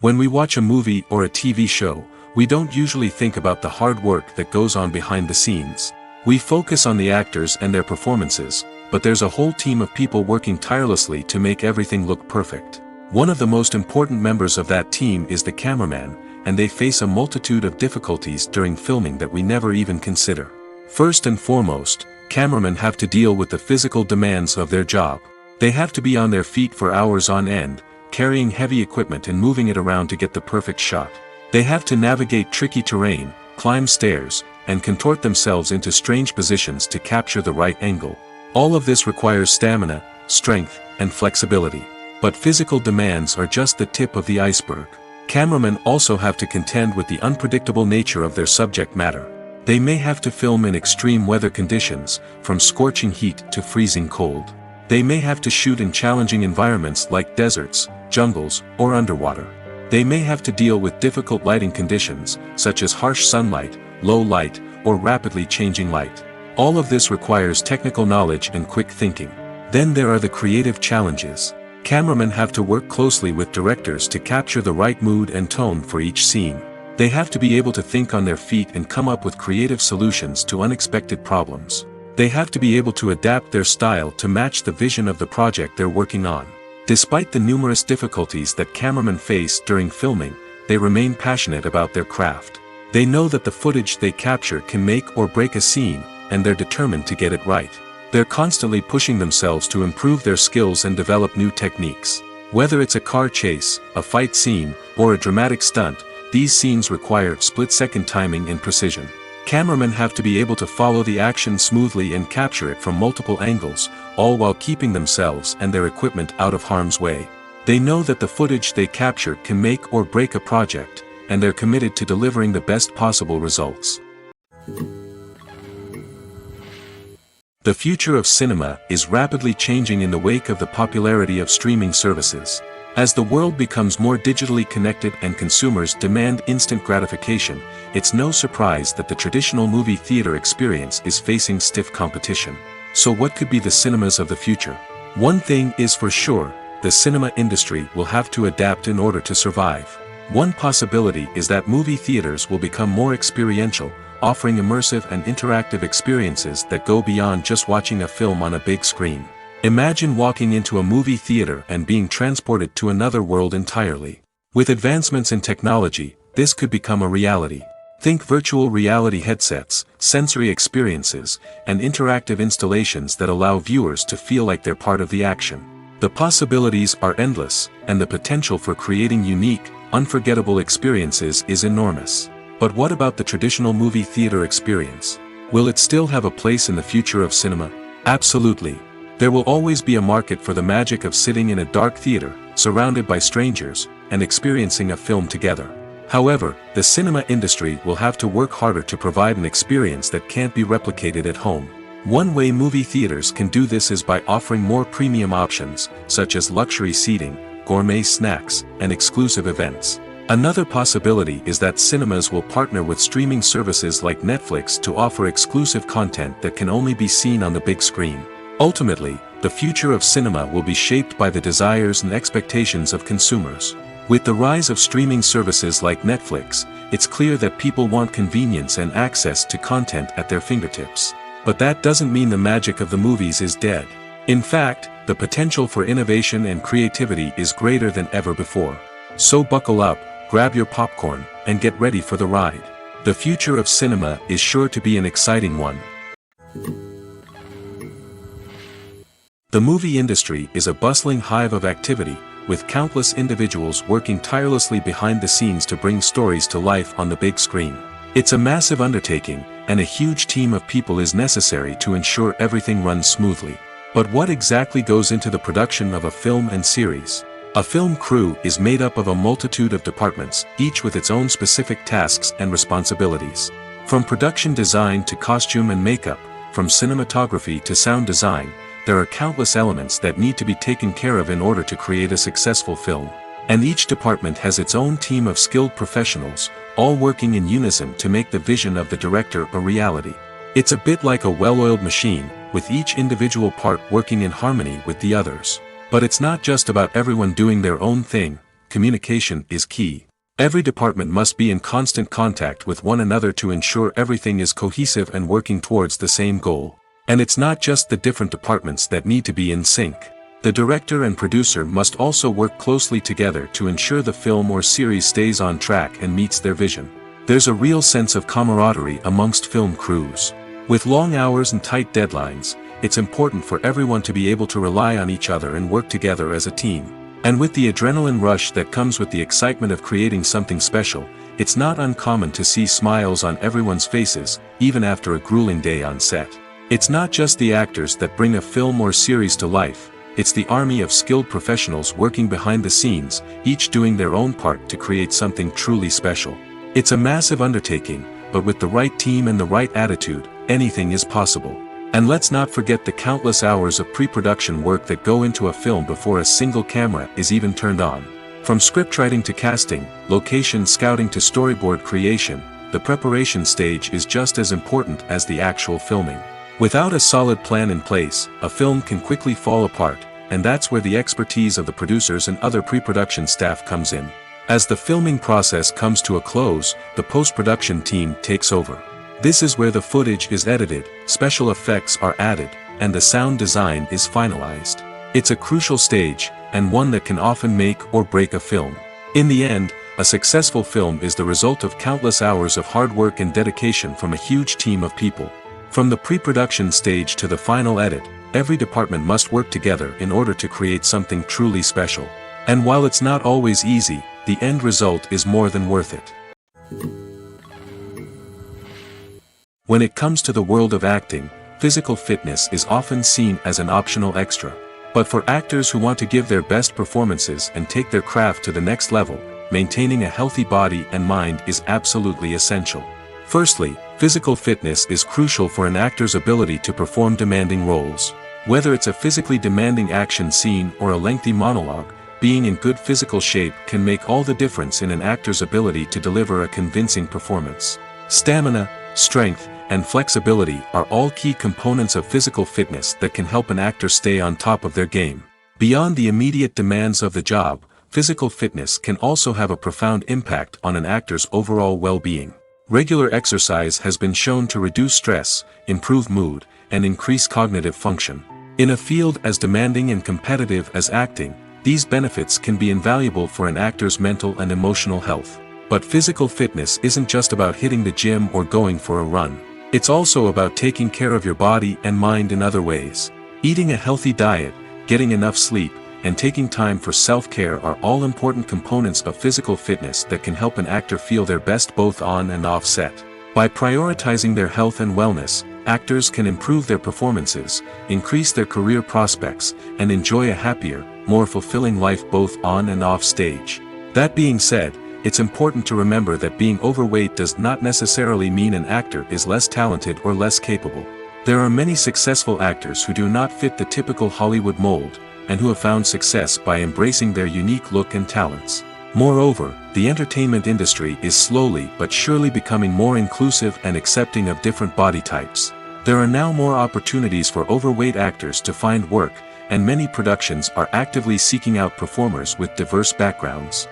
[SPEAKER 1] When we watch a movie or a TV show, we don't usually think about the hard work that goes on behind the scenes. We focus on the actors and their performances, but there's a whole team of people working tirelessly to make everything look perfect. One of the most important members of that team is the cameraman, and they face a multitude of difficulties during filming that we never even consider. First and foremost, cameramen have to deal with the physical demands of their job. They have to be on their feet for hours on end, carrying heavy equipment and moving it around to get the perfect shot. They have to navigate tricky terrain, climb stairs, and contort themselves into strange positions to capture the right angle. All of this requires stamina, strength, and flexibility. But physical demands are just the tip of the iceberg. Cameramen also have to contend with the unpredictable nature of their subject matter. They may have to film in extreme weather conditions, from scorching heat to freezing cold. They may have to shoot in challenging environments like deserts, jungles, or underwater. They may have to deal with difficult lighting conditions, such as harsh sunlight, low light, or rapidly changing light. All of this requires technical knowledge and quick thinking. Then there are the creative challenges. Cameramen have to work closely with directors to capture the right mood and tone for each scene. They have to be able to think on their feet and come up with creative solutions to unexpected problems. They have to be able to adapt their style to match the vision of the project they're working on. Despite the numerous difficulties that cameramen face during filming, they remain passionate about their craft. They know that the footage they capture can make or break a scene, and they're determined to get it right. They're constantly pushing themselves to improve their skills and develop new techniques. Whether it's a car chase, a fight scene, or a dramatic stunt, these scenes require split-second timing and precision. Cameramen have to be able to follow the action smoothly and capture it from multiple angles, all while keeping themselves and their equipment out of harm's way. They know that the footage they capture can make or break a project, and they're committed to delivering the best possible results. The future of cinema is rapidly changing in the wake of the popularity of streaming services. As the world becomes more digitally connected and consumers demand instant gratification, it's no surprise that the traditional movie theater experience is facing stiff competition. So what could be the cinemas of the future? One thing is for sure, the cinema industry will have to adapt in order to survive. One possibility is that movie theaters will become more experiential, offering immersive and interactive experiences that go beyond just watching a film on a big screen. Imagine walking into a movie theater and being transported to another world entirely. With advancements in technology, this could become a reality. Think virtual reality headsets, sensory experiences, and interactive installations that allow viewers to feel like they're part of the action. The possibilities are endless, and the potential for creating unique, unforgettable experiences is enormous. But what about the traditional movie theater experience? Will it still have a place in the future of cinema? Absolutely. There will always be a market for the magic of sitting in a dark theater, surrounded by strangers, and experiencing a film together. However, the cinema industry will have to work harder to provide an experience that can't be replicated at home. One way movie theaters can do this is by offering more premium options, such as luxury seating, gourmet snacks, and exclusive events. Another possibility is that cinemas will partner with streaming services like Netflix to offer exclusive content that can only be seen on the big screen. Ultimately, the future of cinema will be shaped by the desires and expectations of consumers. With the rise of streaming services like Netflix, it's clear that people want convenience and access to content at their fingertips. But that doesn't mean the magic of the movies is dead. In fact, the potential for innovation and creativity is greater than ever before. So buckle up, grab your popcorn, and get ready for the ride. The future of cinema is sure to be an exciting one. The movie industry is a bustling hive of activity, with countless individuals working tirelessly behind the scenes to bring stories to life on the big screen. It's a massive undertaking, and a huge team of people is necessary to ensure everything runs smoothly. But what exactly goes into the production of a film and series? A film crew is made up of a multitude of departments, each with its own specific tasks and responsibilities. From production design to costume and makeup, from cinematography to sound design, there are countless elements that need to be taken care of in order to create a successful film. And each department has its own team of skilled professionals, all working in unison to make the vision of the director a reality. It's a bit like a well-oiled machine, with each individual part working in harmony with the others. But it's not just about everyone doing their own thing. Communication is key. Every department must be in constant contact with one another to ensure everything is cohesive and working towards the same goal. And it's not just the different departments that need to be in sync. The director and producer must also work closely together to ensure the film or series stays on track and meets their vision. There's a real sense of camaraderie amongst film crews. With long hours and tight deadlines, it's important for everyone to be able to rely on each other and work together as a team. And with the adrenaline rush that comes with the excitement of creating something special, it's not uncommon to see smiles on everyone's faces, even after a grueling day on set. It's not just the actors that bring a film or series to life, it's the army of skilled professionals working behind the scenes, each doing their own part to create something truly special. It's a massive undertaking, but with the right team and the right attitude, anything is possible. And let's not forget the countless hours of pre-production work that go into a film before a single camera is even turned on. From scriptwriting to casting, location scouting to storyboard creation, the preparation stage is just as important as the actual filming. Without a solid plan in place, a film can quickly fall apart, and that's where the expertise of the producers and other pre-production staff comes in. As the filming process comes to a close, the post-production team takes over. This is where the footage is edited, special effects are added, and the sound design is finalized. It's a crucial stage, and one that can often make or break a film. In the end, a successful film is the result of countless hours of hard work and dedication from a huge team of people. From the pre-production stage to the final edit, every department must work together in order to create something truly special. And while it's not always easy, the end result is more than worth it. When it comes to the world of acting, physical fitness is often seen as an optional extra. But for actors who want to give their best performances and take their craft to the next level, maintaining a healthy body and mind is absolutely essential. Firstly, physical fitness is crucial for an actor's ability to perform demanding roles. Whether it's a physically demanding action scene or a lengthy monologue, being in good physical shape can make all the difference in an actor's ability to deliver a convincing performance. Stamina, strength, and flexibility are all key components of physical fitness that can help an actor stay on top of their game. Beyond the immediate demands of the job, physical fitness can also have a profound impact on an actor's overall well-being. Regular exercise has been shown to reduce stress, improve mood, and increase cognitive function. In a field as demanding and competitive as acting, these benefits can be invaluable for an actor's mental and emotional health. But physical fitness isn't just about hitting the gym or going for a run. It's also about taking care of your body and mind in other ways. Eating a healthy diet, getting enough sleep, and taking time for self-care are all important components of physical fitness that can help an actor feel their best both on and off set. By prioritizing their health and wellness, actors can improve their performances, increase their career prospects, and enjoy a happier, more fulfilling life both on and off stage. That being said, it's important to remember that being overweight does not necessarily mean an actor is less talented or less capable. There are many successful actors who do not fit the typical Hollywood mold, and who have found success by embracing their unique look and talents. Moreover, the entertainment industry is slowly but surely becoming more inclusive and accepting of different body types. There are now more opportunities for overweight actors to find work, and many productions are actively seeking out performers with diverse backgrounds.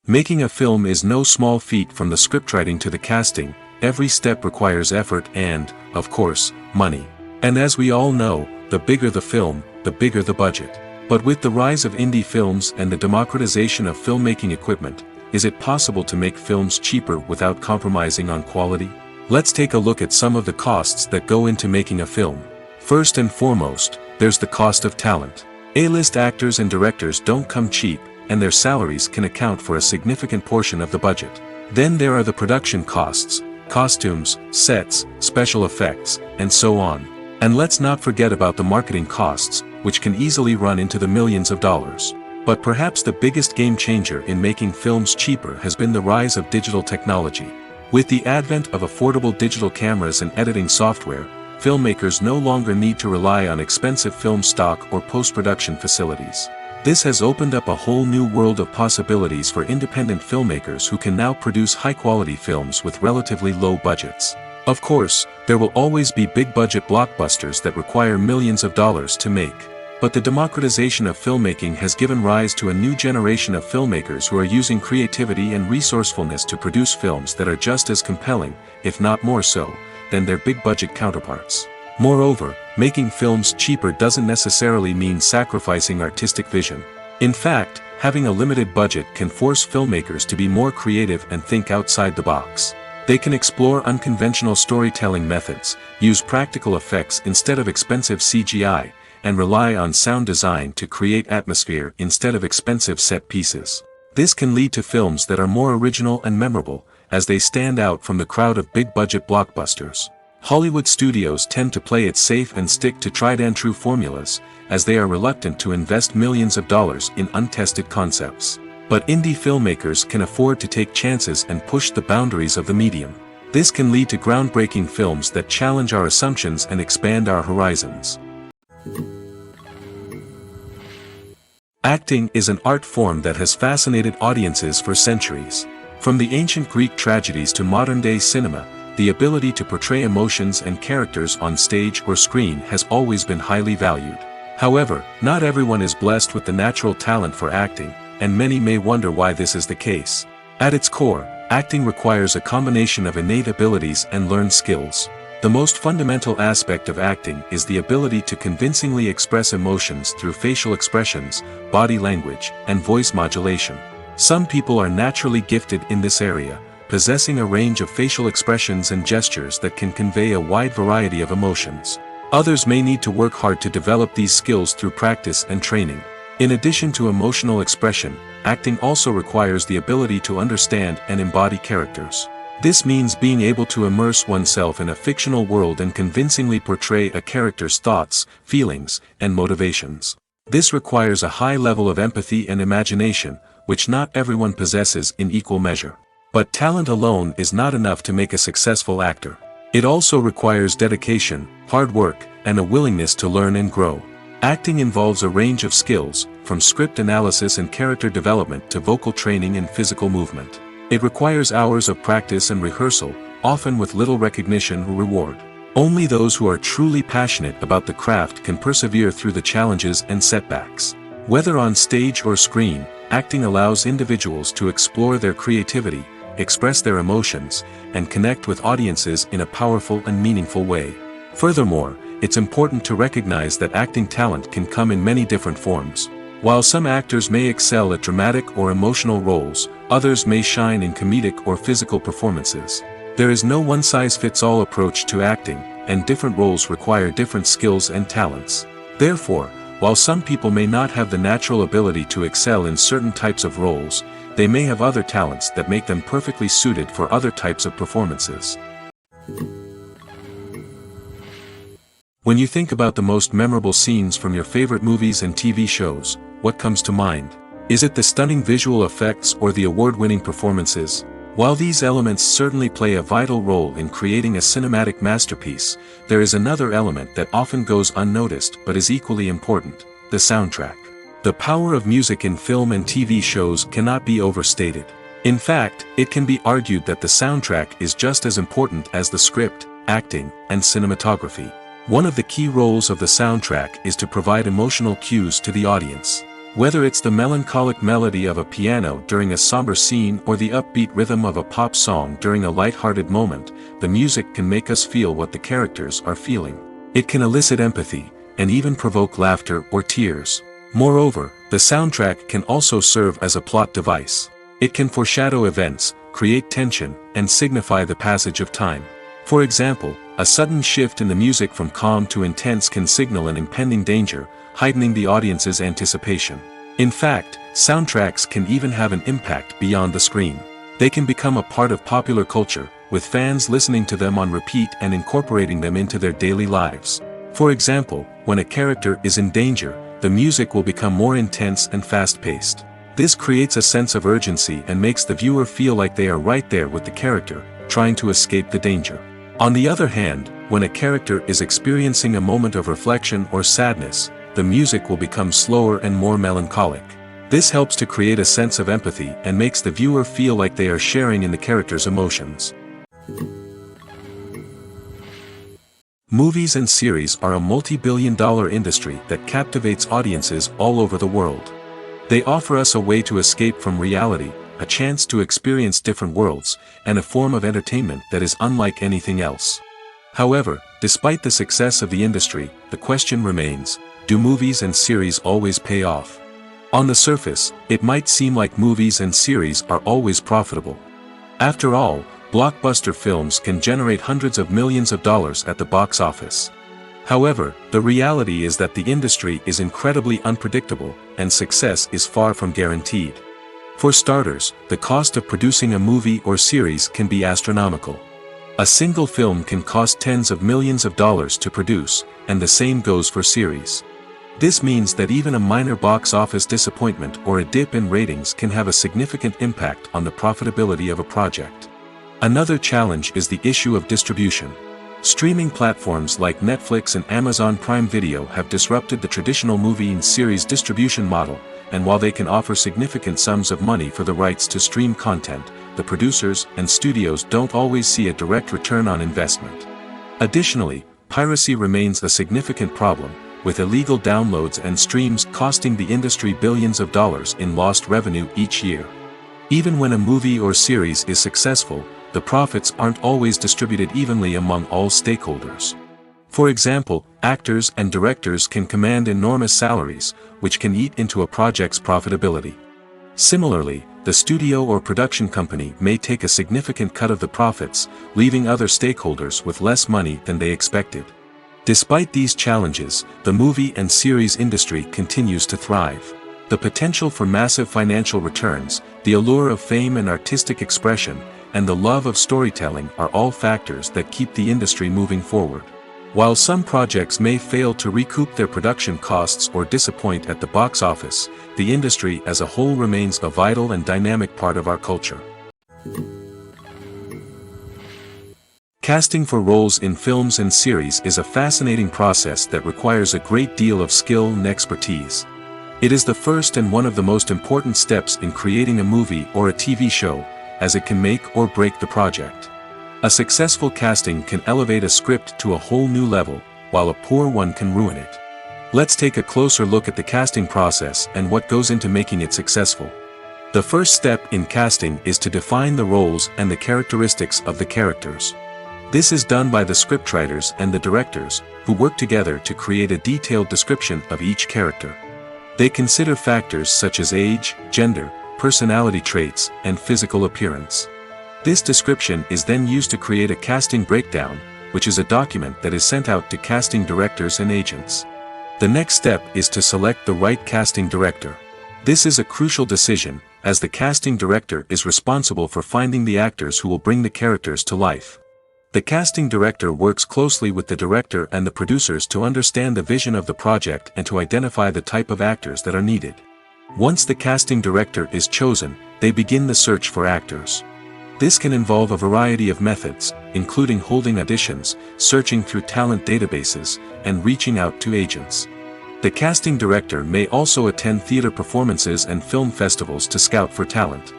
[SPEAKER 1] Making a film is no small feat. From the scriptwriting to the casting, every step requires effort and, of course, money. And as we all know, the bigger the film, the bigger the budget. But with the rise of indie films and the democratization of filmmaking equipment, is it possible to make films cheaper without compromising on quality? Let's take a look at some of the costs that go into making a film. First and foremost, there's the cost of talent. A-list actors and directors don't come cheap, and their salaries can account for a significant portion of the budget. Then there are the production costs, costumes, sets, special effects, and so on. And let's not forget about the marketing costs, which can easily run into the millions of dollars. But perhaps the biggest game changer in making films cheaper has been the rise of digital technology. With the advent of affordable digital cameras and editing software, filmmakers no longer need to rely on expensive film stock or post-production facilities. This has opened up a whole new world of possibilities for independent filmmakers who can now produce high-quality films with relatively low budgets. Of course, there will always be big-budget blockbusters that require millions of dollars to make. But the democratization of filmmaking has given rise to a new generation of filmmakers who are using creativity and resourcefulness to produce films that are just as compelling, if not more so, than their big-budget counterparts. Moreover, making films cheaper doesn't necessarily mean sacrificing artistic vision. In fact, having a limited budget can force filmmakers to be more creative and think outside the box. They can explore unconventional storytelling methods, use practical effects instead of expensive CGI, and rely on sound design to create atmosphere instead of expensive set pieces. This can lead to films that are more original and memorable, as they stand out from the crowd of big-budget blockbusters. Hollywood studios tend to play it safe and stick to tried-and-true formulas, as they are reluctant to invest millions of dollars in untested concepts. But indie filmmakers can afford to take chances and push the boundaries of the medium. This can lead to groundbreaking films that challenge our assumptions and expand our horizons. Acting is an art form that has fascinated audiences for centuries. From the ancient Greek tragedies to modern-day cinema, the ability to portray emotions and characters on stage or screen has always been highly valued. However, not everyone is blessed with the natural talent for acting, and many may wonder why this is the case. At its core, acting requires a combination of innate abilities and learned skills. The most fundamental aspect of acting is the ability to convincingly express emotions through facial expressions, body language, and voice modulation. Some people are naturally gifted in this area, possessing a range of facial expressions and gestures that can convey a wide variety of emotions. Others may need to work hard to develop these skills through practice and training. In addition to emotional expression, acting also requires the ability to understand and embody characters. This means being able to immerse oneself in a fictional world and convincingly portray a character's thoughts, feelings, and motivations. This requires a high level of empathy and imagination, which not everyone possesses in equal measure. But talent alone is not enough to make a successful actor. It also requires dedication, hard work, and a willingness to learn and grow. Acting involves a range of skills, from script analysis and character development to vocal training and physical movement. It requires hours of practice and rehearsal, often with little recognition or reward. Only those who are truly passionate about the craft can persevere through the challenges and setbacks. Whether on stage or screen, acting allows individuals to explore their creativity, express their emotions, and connect with audiences in a powerful and meaningful way. Furthermore, it's important to recognize that acting talent can come in many different forms. While some actors may excel at dramatic or emotional roles, others may shine in comedic or physical performances. There is no one-size-fits-all approach to acting, and different roles require different skills and talents. Therefore, while some people may not have the natural ability to excel in certain types of roles, they may have other talents that make them perfectly suited for other types of performances. When you think about the most memorable scenes from your favorite movies and TV shows, what comes to mind? Is it the stunning visual effects or the award-winning performances? While these elements certainly play a vital role in creating a cinematic masterpiece, there is another element that often goes unnoticed but is equally important: the soundtrack. The power of music in film and TV shows cannot be overstated. In fact, it can be argued that the soundtrack is just as important as the script, acting, and cinematography. One of the key roles of the soundtrack is to provide emotional cues to the audience. Whether it's the melancholic melody of a piano during a somber scene or the upbeat rhythm of a pop song during a light-hearted moment, the music can make us feel what the characters are feeling. It can elicit empathy, and even provoke laughter or tears. Moreover, the soundtrack can also serve as a plot device. It can foreshadow events, create tension, and signify the passage of time. For example, a sudden shift in the music from calm to intense can signal an impending danger, heightening the audience's anticipation. In fact, soundtracks can even have an impact beyond the screen. They can become a part of popular culture, with fans listening to them on repeat and incorporating them into their daily lives. For example, when a character is in danger, the music will become more intense and fast-paced. This creates a sense of urgency and makes the viewer feel like they are right there with the character, trying to escape the danger. On the other hand, when a character is experiencing a moment of reflection or sadness, the music will become slower and more melancholic. This helps to create a sense of empathy and makes the viewer feel like they are sharing in the character's emotions. Movies and series are a multi-billion-dollar industry that captivates audiences all over the world. They offer us a way to escape from reality, a chance to experience different worlds, and a form of entertainment that is unlike anything else. However, despite the success of the industry, the question remains, do movies and series always pay off? On the surface, it might seem like movies and series are always profitable. After all, blockbuster films can generate hundreds of millions of dollars at the box office. However, the reality is that the industry is incredibly unpredictable, and success is far from guaranteed. For starters, the cost of producing a movie or series can be astronomical. A single film can cost tens of millions of dollars to produce, and the same goes for series. This means that even a minor box office disappointment or a dip in ratings can have a significant impact on the profitability of a project. Another challenge is the issue of distribution. Streaming platforms like Netflix and Amazon Prime Video have disrupted the traditional movie and series distribution model, and while they can offer significant sums of money for the rights to stream content, the producers and studios don't always see a direct return on investment. Additionally, piracy remains a significant problem, with illegal downloads and streams costing the industry billions of dollars in lost revenue each year. Even when a movie or series is successful, the profits aren't always distributed evenly among all stakeholders. For example, actors and directors can command enormous salaries, which can eat into a project's profitability. Similarly, the studio or production company may take a significant cut of the profits, leaving other stakeholders with less money than they expected. Despite these challenges, the movie and series industry continues to thrive. The potential for massive financial returns, the allure of fame and artistic expression, and the love of storytelling are all factors that keep the industry moving forward. While some projects may fail to recoup their production costs or disappoint at the box office, the industry as a whole remains a vital and dynamic part of our culture. Casting for roles in films and series is a fascinating process that requires a great deal of skill and expertise. It is the first and one of the most important steps in creating a movie or a TV show, as it can make or break the project. A successful casting can elevate a script to a whole new level, while a poor one can ruin it. Let's take a closer look at the casting process and what goes into making it successful. The first step in casting is to define the roles and the characteristics of the characters. This is done by the scriptwriters and the directors, who work together to create a detailed description of each character. They consider factors such as age, gender, personality traits, and physical appearance. This description is then used to create a casting breakdown, which is a document that is sent out to casting directors and agents. The next step is to select the right casting director. This is a crucial decision, as the casting director is responsible for finding the actors who will bring the characters to life. The casting director works closely with the director and the producers to understand the vision of the project and to identify the type of actors that are needed. Once the casting director is chosen, they begin the search for actors. This can involve a variety of methods, including holding auditions, searching through talent databases, and reaching out to agents. The casting director may also attend theater performances and film festivals to scout for talent.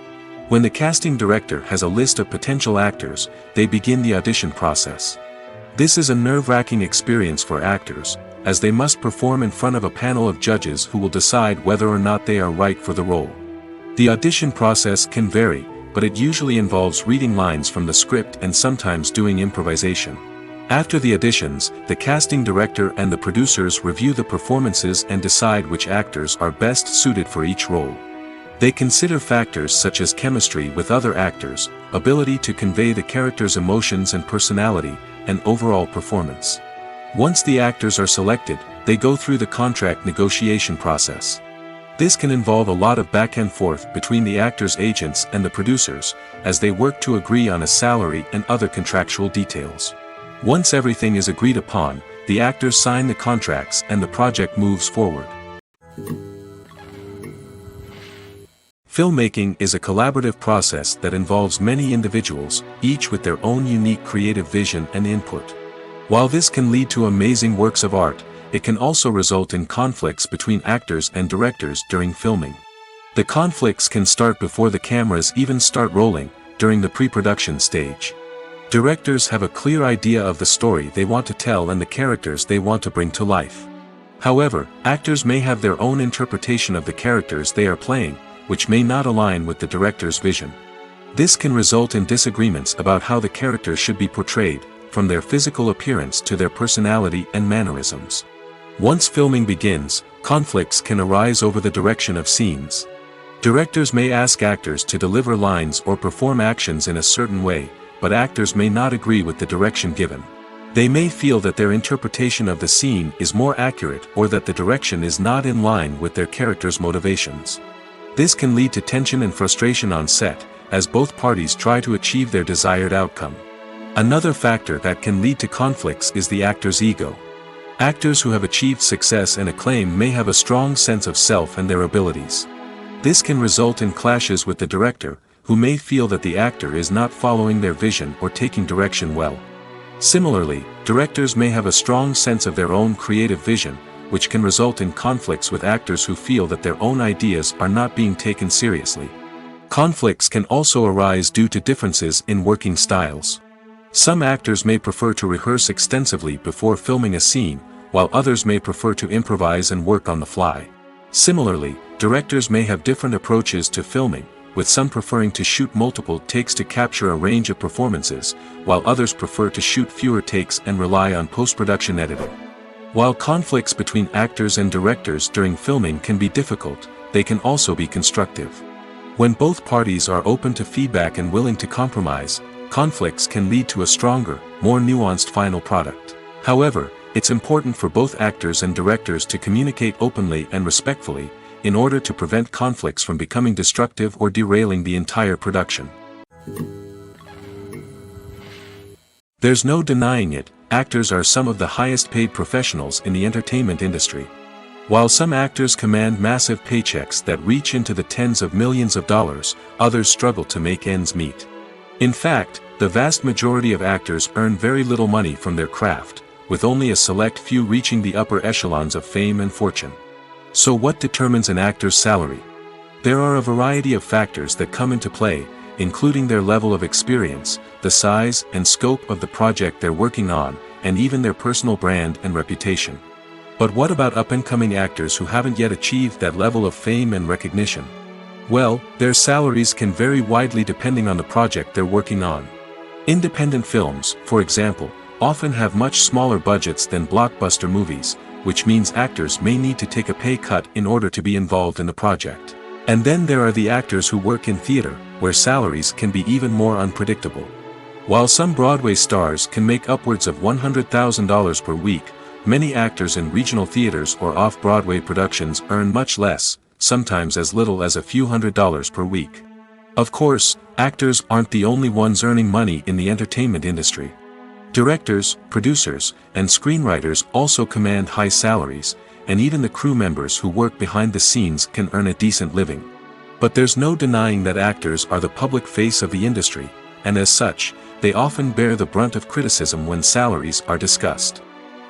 [SPEAKER 1] When the casting director has a list of potential actors, they begin the audition process. This is a nerve-wracking experience for actors, as they must perform in front of a panel of judges who will decide whether or not they are right for the role. The audition process can vary, but it usually involves reading lines from the script and sometimes doing improvisation. After the auditions, the casting director and the producers review the performances and decide which actors are best suited for each role. They consider factors such as chemistry with other actors, ability to convey the character's emotions and personality, and overall performance. Once the actors are selected, they go through the contract negotiation process. This can involve a lot of back and forth between the actors' agents and the producers, as they work to agree on a salary and other contractual details. Once everything is agreed upon, the actors sign the contracts and the project moves forward. Filmmaking is a collaborative process that involves many individuals, each with their own unique creative vision and input. While this can lead to amazing works of art, it can also result in conflicts between actors and directors during filming. The conflicts can start before the cameras even start rolling, during the pre-production stage. Directors have a clear idea of the story they want to tell and the characters they want to bring to life. However, actors may have their own interpretation of the characters they are playing, which may not align with the director's vision. This can result in disagreements about how the characters should be portrayed, from their physical appearance to their personality and mannerisms. Once filming begins, conflicts can arise over the direction of scenes. Directors may ask actors to deliver lines or perform actions in a certain way, but actors may not agree with the direction given. They may feel that their interpretation of the scene is more accurate or that the direction is not in line with their character's motivations. This can lead to tension and frustration on set, as both parties try to achieve their desired outcome. Another factor that can lead to conflicts is the actor's ego. Actors who have achieved success and acclaim may have a strong sense of self and their abilities. This can result in clashes with the director, who may feel that the actor is not following their vision or taking direction well. Similarly, directors may have a strong sense of their own creative vision, which can result in conflicts with actors who feel that their own ideas are not being taken seriously. Conflicts can also arise due to differences in working styles. Some actors may prefer to rehearse extensively before filming a scene, while others may prefer to improvise and work on the fly. Similarly, directors may have different approaches to filming, with some preferring to shoot multiple takes to capture a range of performances, while others prefer to shoot fewer takes and rely on post-production editing. While conflicts between actors and directors during filming can be difficult, they can also be constructive. When both parties are open to feedback and willing to compromise, conflicts can lead to a stronger, more nuanced final product. However, it's important for both actors and directors to communicate openly and respectfully, in order to prevent conflicts from becoming destructive or derailing the entire production. There's no denying it, actors are some of the highest paid professionals in the entertainment industry. While some actors command massive paychecks that reach into the tens of millions of dollars, others struggle to make ends meet. In fact, the vast majority of actors earn very little money from their craft, with only a select few reaching the upper echelons of fame and fortune. So what determines an actor's salary? There are a variety of factors that come into play, including their level of experience, the size and scope of the project they're working on, and even their personal brand and reputation. But what about up-and-coming actors who haven't yet achieved that level of fame and recognition? Well, their salaries can vary widely depending on the project they're working on. Independent films, for example, often have much smaller budgets than blockbuster movies, which means actors may need to take a pay cut in order to be involved in the project. And then there are the actors who work in theater, where salaries can be even more unpredictable. While some Broadway stars can make upwards of $100,000 per week, many actors in regional theaters or off-Broadway productions earn much less, sometimes as little as a few $100s per week. Of course, actors aren't the only ones earning money in the entertainment industry. Directors, producers, and screenwriters also command high salaries, and even the crew members who work behind the scenes can earn a decent living. But there's no denying that actors are the public face of the industry, and as such, they often bear the brunt of criticism when salaries are discussed.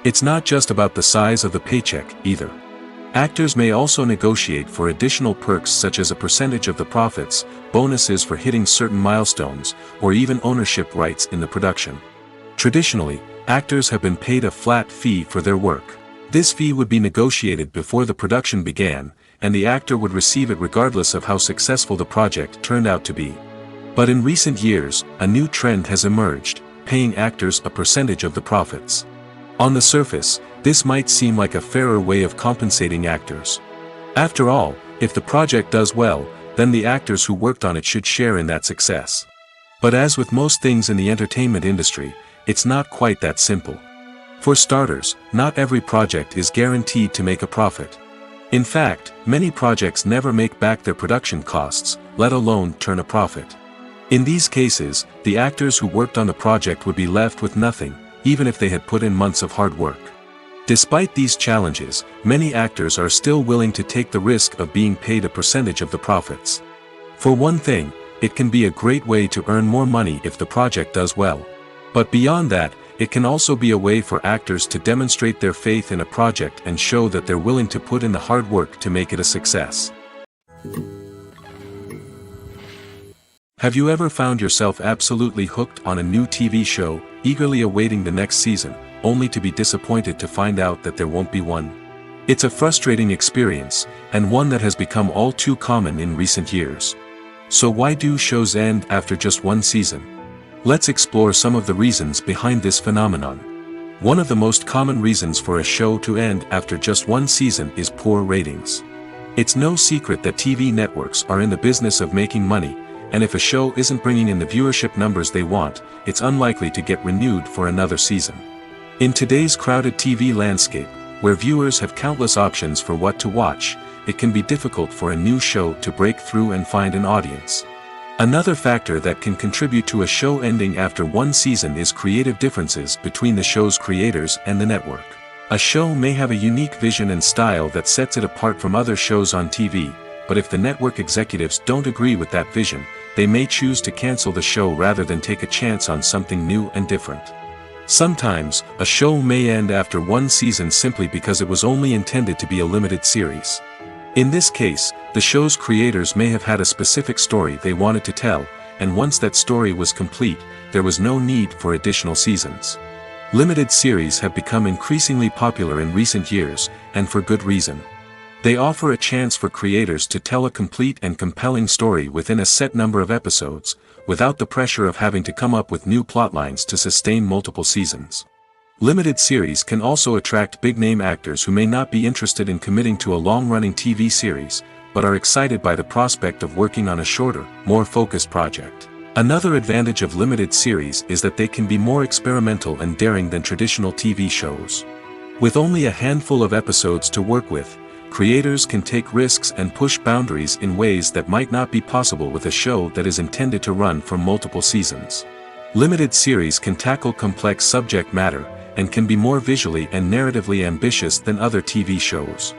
[SPEAKER 1] It's not just about the size of the paycheck, either. Actors may also negotiate for additional perks such as a percentage of the profits, bonuses for hitting certain milestones, or even ownership rights in the production. Traditionally, actors have been paid a flat fee for their work. This fee would be negotiated before the production began, and the actor would receive it regardless of how successful the project turned out to be. But in recent years, a new trend has emerged. paying actors a percentage of the profits. On the surface, this might seem like a fairer way of compensating actors. After all, if the project does well, then the actors who worked on it should share in that success. But as with most things in the entertainment industry, it's not quite that simple. For starters, not every project is guaranteed to make a profit. In fact, many projects never make back their production costs, let alone turn a profit. In these cases, the actors who worked on the project would be left with nothing, even if they had put in months of hard work. Despite these challenges, many actors are still willing to take the risk of being paid a percentage of the profits. For one thing, it can be a great way to earn more money if the project does well. But beyond that, it can also be a way for actors to demonstrate their faith in a project and show that they're willing to put in the hard work to make it a success. Have you ever found yourself absolutely hooked on a new TV show, eagerly awaiting the next season, only to be disappointed to find out that there won't be one? It's a frustrating experience, and one that has become all too common in recent years. So why do shows end after just one season? Let's explore some of the reasons behind this phenomenon. One of the most common reasons for a show to end after just one season is poor ratings. It's no secret that TV networks are in the business of making money, and if a show isn't bringing in the viewership numbers they want, it's unlikely to get renewed for another season. In today's crowded TV landscape, where viewers have countless options for what to watch, it can be difficult for a new show to break through and find an audience. Another factor that can contribute to a show ending after one season is creative differences between the show's creators and the network. A show may have a unique vision and style that sets it apart from other shows on TV, but if the network executives don't agree with that vision, they may choose to cancel the show rather than take a chance on something new and different. Sometimes, a show may end after one season simply because it was only intended to be a limited series. In this case, the show's creators may have had a specific story they wanted to tell, and once that story was complete, there was no need for additional seasons. Limited series have become increasingly popular in recent years, and for good reason. They offer a chance for creators to tell a complete and compelling story within a set number of episodes, without the pressure of having to come up with new plotlines to sustain multiple seasons. Limited series can also attract big-name actors who may not be interested in committing to a long-running TV series, but are excited by the prospect of working on a shorter, more focused project. Another advantage of limited series is that they can be more experimental and daring than traditional TV shows. With only a handful of episodes to work with, creators can take risks and push boundaries in ways that might not be possible with a show that is intended to run for multiple seasons. Limited series can tackle complex subject matter, and can be more visually and narratively ambitious than other TV shows.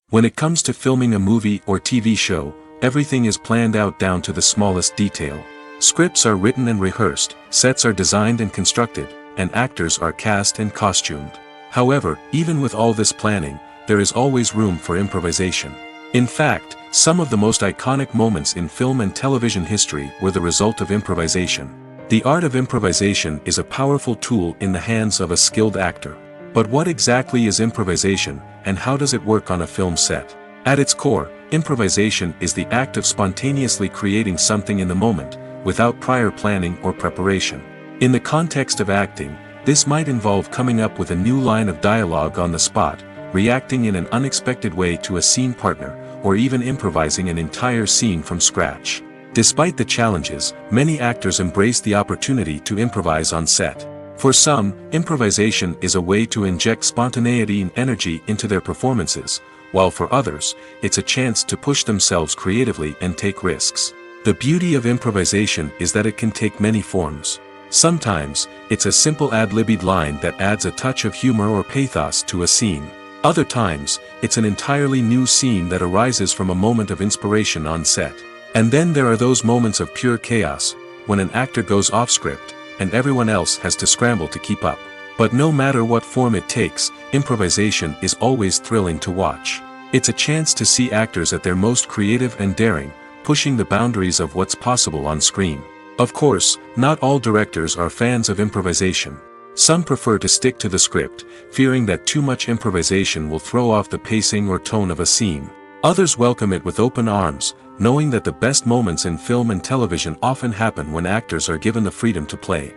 [SPEAKER 1] When it comes to filming a movie or TV show, everything is planned out down to the smallest detail. Scripts are written and rehearsed, sets are designed and constructed, and actors are cast and costumed. However, even with all this planning, there is always room for improvisation. In fact, some of the most iconic moments in film and television history were the result of improvisation. The art of improvisation is a powerful tool in the hands of a skilled actor. But what exactly is improvisation, and how does it work on a film set? At its core, improvisation is the act of spontaneously creating something in the moment, without prior planning or preparation. In the context of acting, this might involve coming up with a new line of dialogue on the spot, reacting in an unexpected way to a scene partner, or even improvising an entire scene from scratch. Despite the challenges, many actors embrace the opportunity to improvise on set. For some, improvisation is a way to inject spontaneity and energy into their performances, while for others, it's a chance to push themselves creatively and take risks. The beauty of improvisation is that it can take many forms. Sometimes, it's a simple ad-libbed line that adds a touch of humor or pathos to a scene. Other times, it's an entirely new scene that arises from a moment of inspiration on set. And then there are those moments of pure chaos, when an actor goes off script, and everyone else has to scramble to keep up. But no matter what form it takes, improvisation is always thrilling to watch. It's a chance to see actors at their most creative and daring, pushing the boundaries of what's possible on screen. Of course, not all directors are fans of improvisation. Some prefer to stick to the script, fearing that too much improvisation will throw off the pacing or tone of a scene. Others welcome it with open arms, knowing that the best moments in film and television often happen when actors are given the freedom to play.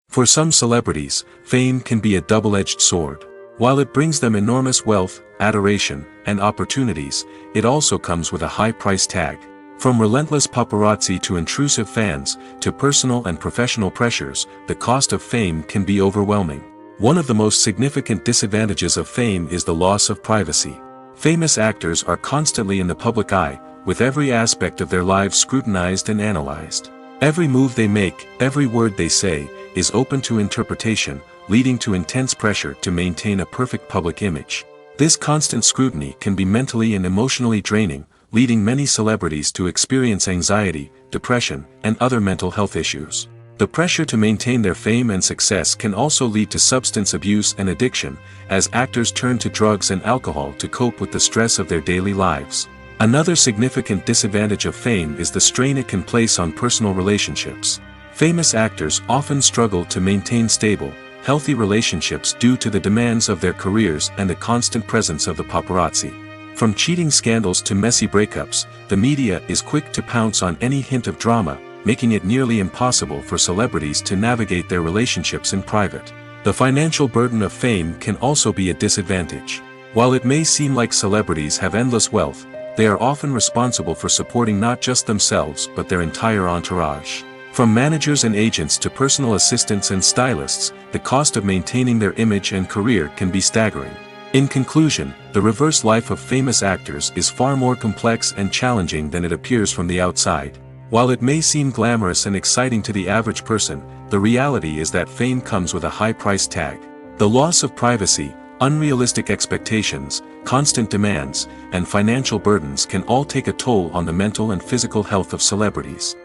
[SPEAKER 1] For some celebrities, fame can be a double-edged sword. While it brings them enormous wealth, adoration, and opportunities, it also comes with a high price tag. From relentless paparazzi to intrusive fans, to personal and professional pressures, the cost of fame can be overwhelming. One of the most significant disadvantages of fame is the loss of privacy. Famous actors are constantly in the public eye, with every aspect of their lives scrutinized and analyzed. Every move they make, every word they say, is open to interpretation, leading to intense pressure to maintain a perfect public image. This constant scrutiny can be mentally and emotionally draining, leading many celebrities to experience anxiety, depression, and other mental health issues. The pressure to maintain their fame and success can also lead to substance abuse and addiction, as actors turn to drugs and alcohol to cope with the stress of their daily lives. Another significant disadvantage of fame is the strain it can place on personal relationships. Famous actors often struggle to maintain stable, healthy relationships due to the demands of their careers and the constant presence of the paparazzi. From cheating scandals to messy breakups, the media is quick to pounce on any hint of drama, making it nearly impossible for celebrities to navigate their relationships in private. The financial burden of fame can also be a disadvantage. While it may seem like celebrities have endless wealth, they are often responsible for supporting not just themselves but their entire entourage. From managers and agents to personal assistants and stylists, the cost of maintaining their image and career can be staggering. In conclusion, the reverse life of famous actors is far more complex and challenging than it appears from the outside. While it may seem glamorous and exciting to the average person, the reality is that fame comes with a high price tag. The loss of privacy, unrealistic expectations, constant demands, and financial burdens can all take a toll on the mental and physical health of celebrities.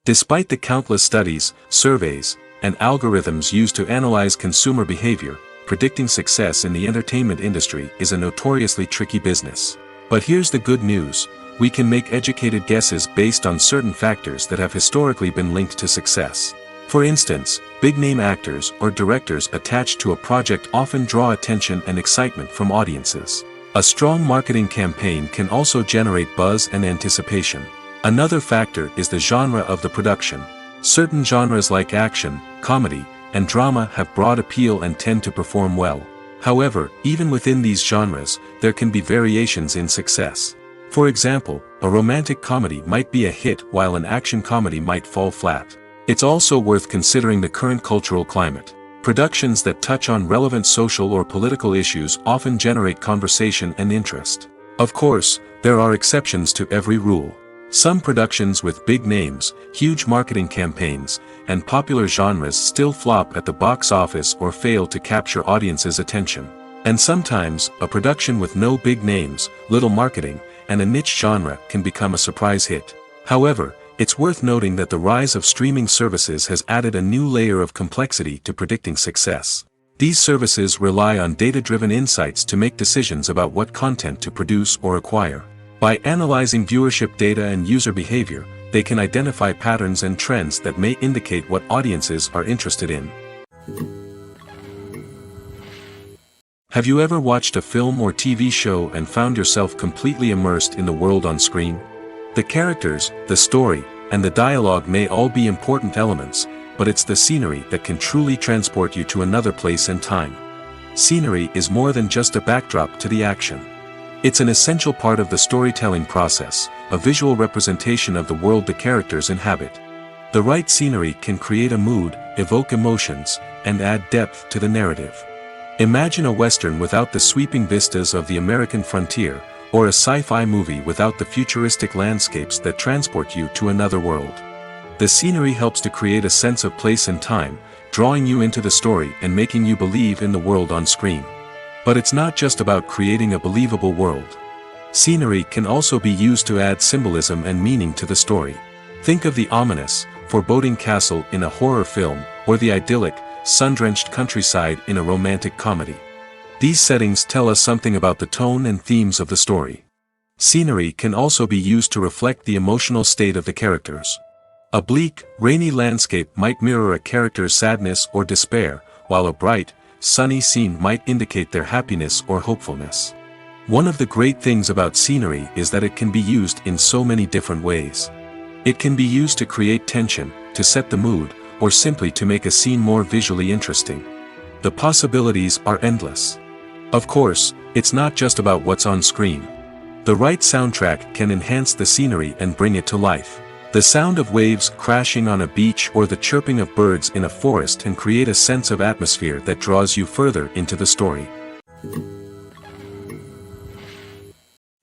[SPEAKER 1] Despite the countless studies, surveys, and algorithms used to analyze consumer behavior, predicting success in the entertainment industry is a notoriously tricky business. But here's the good news: we can make educated guesses based on certain factors that have historically been linked to success. For instance, big-name actors or directors attached to a project often draw attention and excitement from audiences. A strong marketing campaign can also generate buzz and anticipation. Another factor is the genre of the production. Certain genres like action, comedy, and drama have broad appeal and tend to perform well. However, even within these genres, there can be variations in success. For example, a romantic comedy might be a hit while an action comedy might fall flat. It's also worth considering the current cultural climate. Productions that touch on relevant social or political issues often generate conversation and interest. Of course, there are exceptions to every rule. Some productions with big names, huge marketing campaigns, and popular genres still flop at the box office or fail to capture audiences' attention. And sometimes, a production with no big names, little marketing, and a niche genre can become a surprise hit. However, it's worth noting that the rise of streaming services has added a new layer of complexity to predicting success. These services rely on data-driven insights to make decisions about what content to produce or acquire. By analyzing viewership data and user behavior, they can identify patterns and trends that may indicate what audiences are interested in. Have you ever watched a film or TV show and found yourself completely immersed in the world on screen? The characters, the story, and the dialogue may all be important elements, but it's the scenery that can truly transport you to another place and time. Scenery is more than just a backdrop to the action. It's an essential part of the storytelling process, a visual representation of the world the characters inhabit. The right scenery can create a mood, evoke emotions, and add depth to the narrative. Imagine a Western without the sweeping vistas of the American frontier, or a sci-fi movie without the futuristic landscapes that transport you to another world. The scenery helps to create a sense of place and time, drawing you into the story and making you believe in the world on screen. But it's not just about creating a believable world. Scenery can also be used to add symbolism and meaning to the story. Think of the ominous, foreboding castle in a horror film, or the idyllic, sun-drenched countryside in a romantic comedy. These settings tell us something about the tone and themes of the story. Scenery can also be used to reflect the emotional state of the characters. A bleak, rainy landscape might mirror a character's sadness or despair, while a bright, sunny scene might indicate their happiness or hopefulness. One of the great things about scenery is that it can be used in so many different ways. It can be used to create tension, to set the mood, or simply to make a scene more visually interesting. The possibilities are endless. Of course, it's not just about what's on screen. The right soundtrack can enhance the scenery and bring it to life. The sound of waves crashing on a beach or the chirping of birds in a forest can create a sense of atmosphere that draws you further into the story.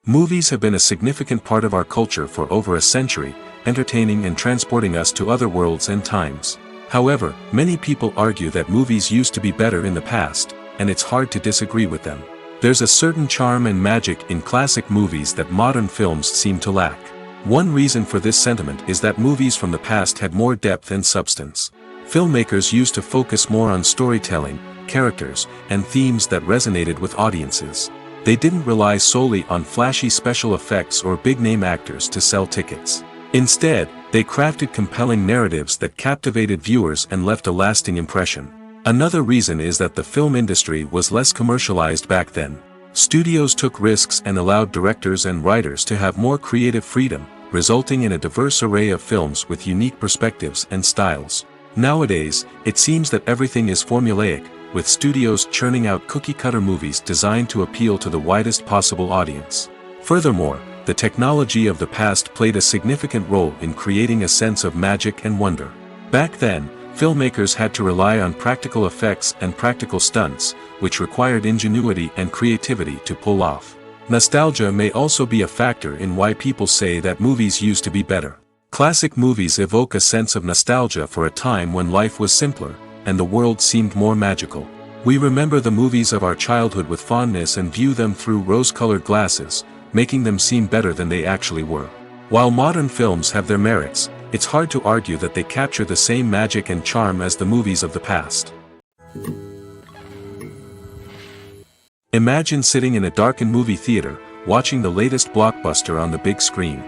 [SPEAKER 1] Movies have been a significant part of our culture for over a century, entertaining and transporting us to other worlds and times. However, many people argue that movies used to be better in the past, and it's hard to disagree with them. There's a certain charm and magic in classic movies that modern films seem to lack. One reason for this sentiment is that movies from the past had more depth and substance. Filmmakers used to focus more on storytelling, characters, and themes that resonated with audiences. They didn't rely solely on flashy special effects or big-name actors to sell tickets. Instead, they crafted compelling narratives that captivated viewers and left a lasting impression. Another reason is that the film industry was less commercialized back then. Studios took risks and allowed directors and writers to have more creative freedom, resulting in a diverse array of films with unique perspectives and styles. Nowadays, it seems that everything is formulaic, with studios churning out cookie-cutter movies designed to appeal to the widest possible audience. Furthermore, the technology of the past played a significant role in creating a sense of magic and wonder. Back then, filmmakers had to rely on practical effects and practical stunts, which required ingenuity and creativity to pull off. Nostalgia may also be a factor in why people say that movies used to be better. Classic movies evoke a sense of nostalgia for a time when life was simpler, and the world seemed more magical. We remember the movies of our childhood with fondness and view them through rose-colored glasses, making them seem better than they actually were. While modern films have their merits, it's hard to argue that they capture the same magic and charm as the movies of the past. Imagine sitting in a darkened movie theater, watching the latest blockbuster on the big screen.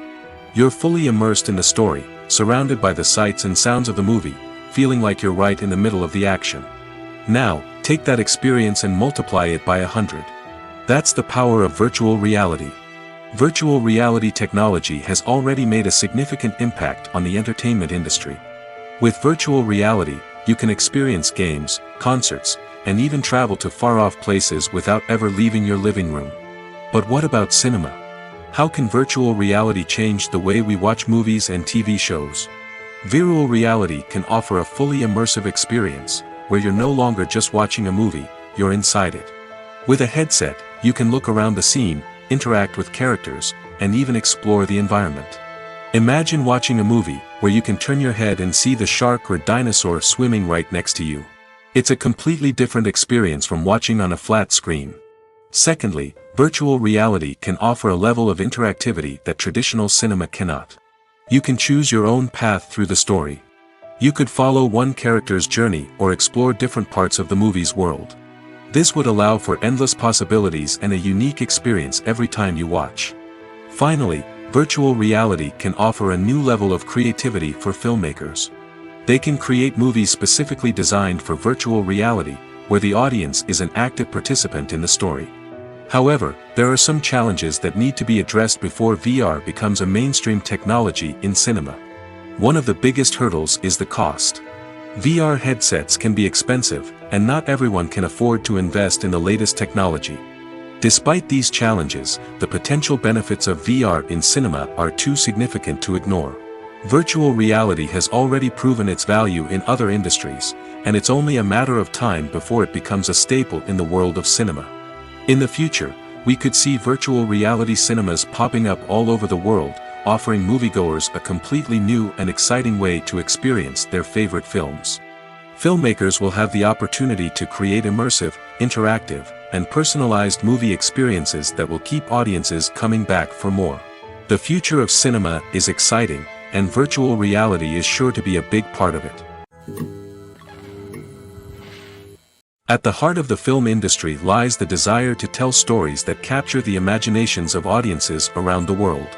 [SPEAKER 1] You're fully immersed in the story, surrounded by the sights and sounds of the movie, feeling like you're right in the middle of the action. Now, take that experience and multiply it by 100. That's the power of virtual reality. Virtual reality technology has already made a significant impact on the entertainment industry. With virtual reality, you can experience games, concerts, and even travel to far-off places without ever leaving your living room. But what about cinema? How can virtual reality change the way we watch movies and TV shows? Virtual reality can offer a fully immersive experience, where you're no longer just watching a movie, you're inside it. With a headset, you can look around the scene, interact with characters, and even explore the environment. Imagine watching a movie where you can turn your head and see the shark or dinosaur swimming right next to you. It's a completely different experience from watching on a flat screen. Secondly, virtual reality can offer a level of interactivity that traditional cinema cannot. You can choose your own path through the story. You could follow one character's journey or explore different parts of the movie's world. This would allow for endless possibilities and a unique experience every time you watch. Finally, virtual reality can offer a new level of creativity for filmmakers. They can create movies specifically designed for virtual reality, where the audience is an active participant in the story. However, there are some challenges that need to be addressed before VR becomes a mainstream technology in cinema. One of the biggest hurdles is the cost. VR headsets can be expensive, and not everyone can afford to invest in the latest technology. Despite these challenges, the potential benefits of VR in cinema are too significant to ignore. Virtual reality has already proven its value in other industries, and it's only a matter of time before it becomes a staple in the world of cinema. In the future, we could see virtual reality cinemas popping up all over the world, offering moviegoers a completely new and exciting way to experience their favorite films. Filmmakers will have the opportunity to create immersive, interactive, and personalized movie experiences that will keep audiences coming back for more. The future of cinema is exciting, and virtual reality is sure to be a big part of it. At the heart of the film industry lies the desire to tell stories that capture the imaginations of audiences around the world.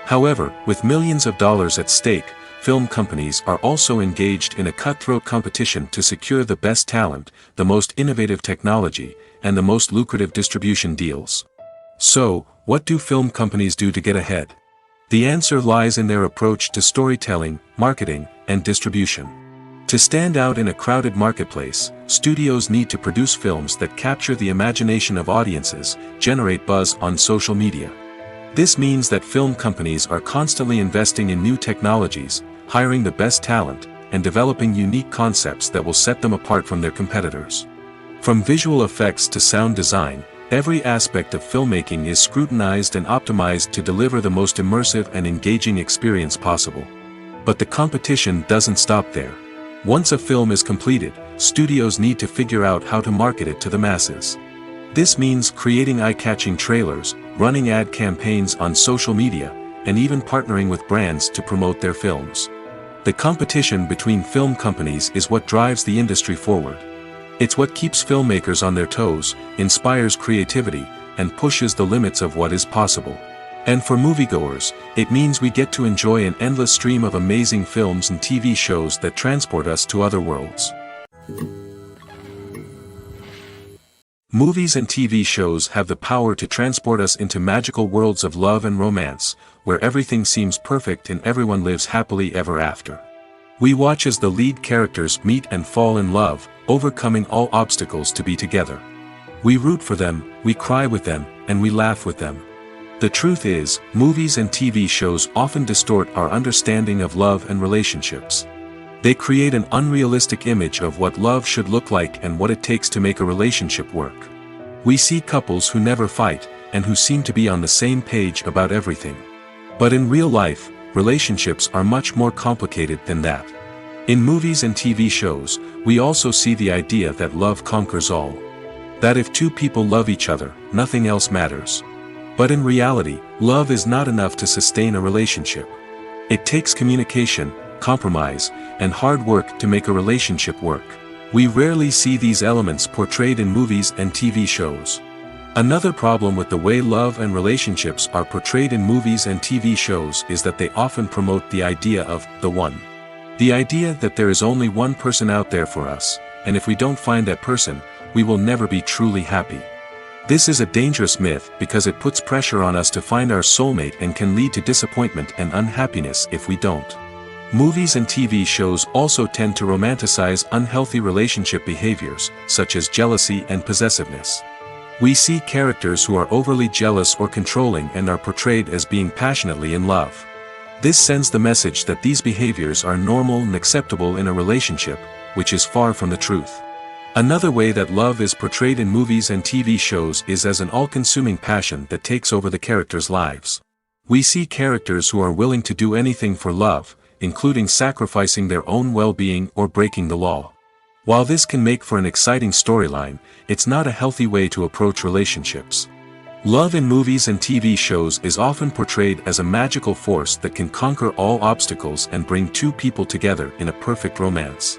[SPEAKER 1] However, with millions of dollars at stake, film companies are also engaged in a cutthroat competition to secure the best talent, the most innovative technology, and the most lucrative distribution deals. So, what do film companies do to get ahead? The answer lies in their approach to storytelling, marketing, and distribution. To stand out in a crowded marketplace, studios need to produce films that capture the imagination of audiences, generate buzz on social media. This means that film companies are constantly investing in new technologies, hiring the best talent, and developing unique concepts that will set them apart from their competitors. From visual effects to sound design, every aspect of filmmaking is scrutinized and optimized to deliver the most immersive and engaging experience possible. But the competition doesn't stop there. Once a film is completed, studios need to figure out how to market it to the masses. This means creating eye-catching trailers, running ad campaigns on social media, and even partnering with brands to promote their films. The competition between film companies is what drives the industry forward. It's what keeps filmmakers on their toes, inspires creativity, and pushes the limits of what is possible. And for moviegoers, it means we get to enjoy an endless stream of amazing films and TV shows that transport us to other worlds. Movies and TV shows have the power to transport us into magical worlds of love and romance, where everything seems perfect and everyone lives happily ever after. We watch as the lead characters meet and fall in love, overcoming all obstacles to be together. We root for them, we cry with them, and we laugh with them. The truth is, movies and TV shows often distort our understanding of love and relationships. They create an unrealistic image of what love should look like and what it takes to make a relationship work. We see couples who never fight, and who seem to be on the same page about everything. But in real life, relationships are much more complicated than that. In movies and TV shows, we also see the idea that love conquers all. That if two people love each other, nothing else matters. But in reality, love is not enough to sustain a relationship. It takes communication, compromise, and hard work to make a relationship work. We rarely see these elements portrayed in movies and TV shows. Another problem with the way love and relationships are portrayed in movies and TV shows is that they often promote the idea of the one. The idea that there is only one person out there for us, and if we don't find that person, we will never be truly happy. This is a dangerous myth because it puts pressure on us to find our soulmate and can lead to disappointment and unhappiness if we don't. Movies and TV shows also tend to romanticize unhealthy relationship behaviors, such as jealousy and possessiveness. We see characters who are overly jealous or controlling and are portrayed as being passionately in love. This sends the message that these behaviors are normal and acceptable in a relationship, which is far from the truth. Another way that love is portrayed in movies and TV shows is as an all-consuming passion that takes over the characters' lives. We see characters who are willing to do anything for love, including sacrificing their own well-being or breaking the law. While this can make for an exciting storyline, it's not a healthy way to approach relationships. Love in movies and TV shows is often portrayed as a magical force that can conquer all obstacles and bring two people together in a perfect romance.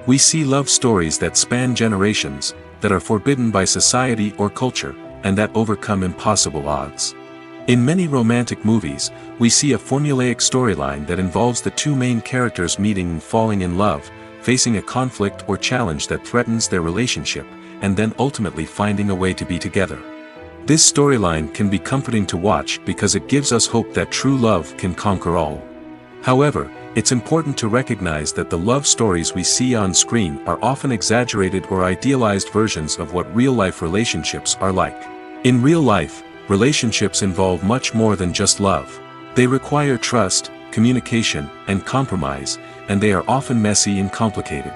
[SPEAKER 1] We see love stories that span generations, that are forbidden by society or culture, and that overcome impossible odds. In many romantic movies, we see a formulaic storyline that involves the two main characters meeting and falling in love, facing a conflict or challenge that threatens their relationship, and then ultimately finding a way to be together. This storyline can be comforting to watch because it gives us hope that true love can conquer all. However, it's important to recognize that the love stories we see on screen are often exaggerated or idealized versions of what real-life relationships are like. In real life, relationships involve much more than just love. They require trust, communication, and compromise, and they are often messy and complicated.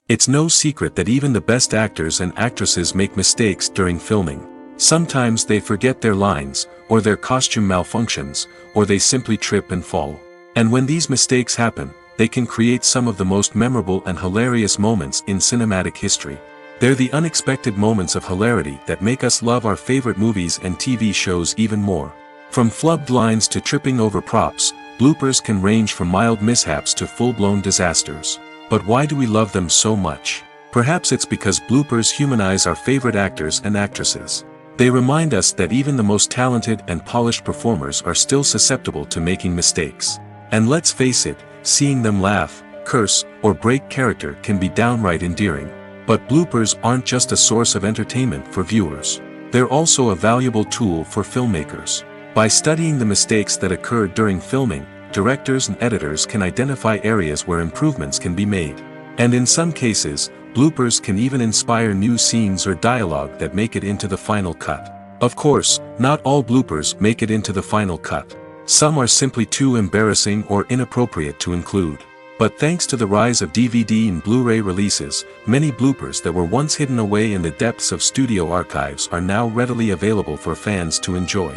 [SPEAKER 1] It's no secret that even the best actors and actresses make mistakes during filming. Sometimes they forget their lines, or their costume malfunctions, or they simply trip and fall. And when these mistakes happen, they can create some of the most memorable and hilarious moments in cinematic history. They're the unexpected moments of hilarity that make us love our favorite movies and TV shows even more. From flubbed lines to tripping over props, bloopers can range from mild mishaps to full-blown disasters. But why do we love them so much? Perhaps it's because bloopers humanize our favorite actors and actresses. They remind us that even the most talented and polished performers are still susceptible to making mistakes. And let's face it, seeing them laugh, curse, or break character can be downright endearing. But bloopers aren't just a source of entertainment for viewers. They're also a valuable tool for filmmakers. By studying the mistakes that occurred during filming, directors and editors can identify areas where improvements can be made. And in some cases, bloopers can even inspire new scenes or dialogue that make it into the final cut. Of course, not all bloopers make it into the final cut. Some are simply too embarrassing or inappropriate to include. But thanks to the rise of DVD and Blu-ray releases, many bloopers that were once hidden away in the depths of studio archives are now readily available for fans to enjoy.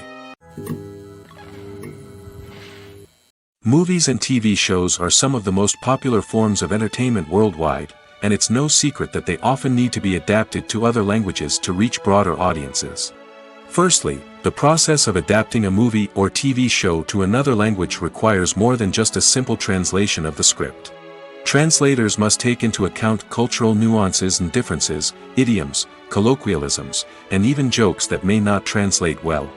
[SPEAKER 1] Movies and TV shows are some of the most popular forms of entertainment worldwide, and it's no secret that they often need to be adapted to other languages to reach broader audiences. Firstly, the process of adapting a movie or TV show to another language requires more than just a simple translation of the script. Translators must take into account cultural nuances and differences, idioms, colloquialisms, and even jokes that may not translate well.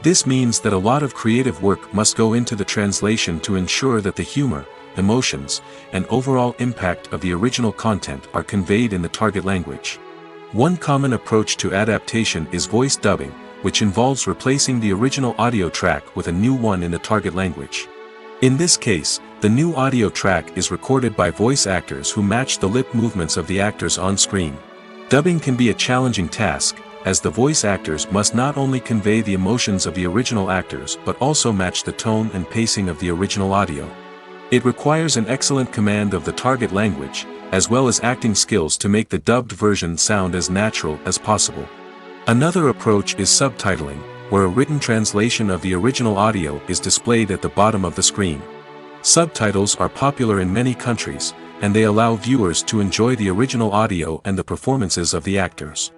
[SPEAKER 1] This means that a lot of creative work must go into the translation to ensure that the humor, emotions, and overall impact of the original content are conveyed in the target language. One common approach to adaptation is voice dubbing, which involves replacing the original audio track with a new one in the target language. In this case, the new audio track is recorded by voice actors who match the lip movements of the actors on screen. Dubbing can be a challenging task, as the voice actors must not only convey the emotions of the original actors but also match the tone and pacing of the original audio. It requires an excellent command of the target language, as well as acting skills to make the dubbed version sound as natural as possible. Another approach is subtitling, where a written translation of the original audio is displayed at the bottom of the screen. Subtitles are popular in many countries, and they allow viewers to enjoy the original audio and the performances of the actors.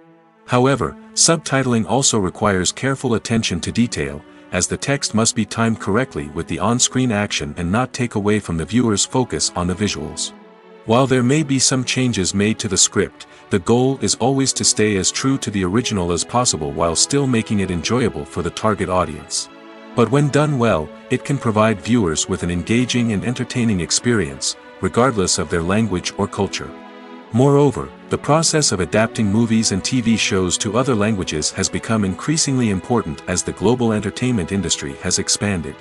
[SPEAKER 1] However, subtitling also requires careful attention to detail, as the text must be timed correctly with the on-screen action and not take away from the viewer's focus on the visuals. While there may be some changes made to the script, the goal is always to stay as true to the original as possible while still making it enjoyable for the target audience. But when done well, it can provide viewers with an engaging and entertaining experience, regardless of their language or culture. Moreover, the process of adapting movies and TV shows to other languages has become increasingly important as the global entertainment industry has expanded.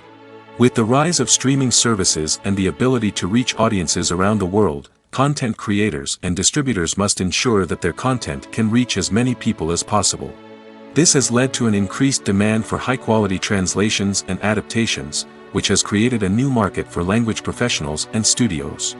[SPEAKER 1] With the rise of streaming services and the ability to reach audiences around the world, content creators and distributors must ensure that their content can reach as many people as possible. This has led to an increased demand for high-quality translations and adaptations, which has created a new market for language professionals and studios.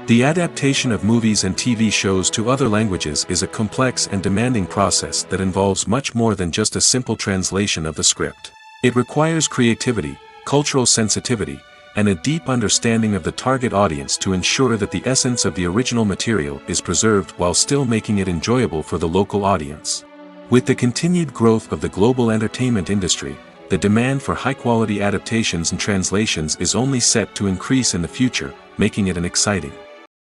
[SPEAKER 1] The adaptation of movies and TV shows to other languages is a complex and demanding process that involves much more than just a simple translation of the script. It requires creativity, cultural sensitivity, and a deep understanding of the target audience to ensure that the essence of the original material is preserved while still making it enjoyable for the local audience. With the continued growth of the global entertainment industry, the demand for high-quality adaptations and translations is only set to increase in the future, making it an exciting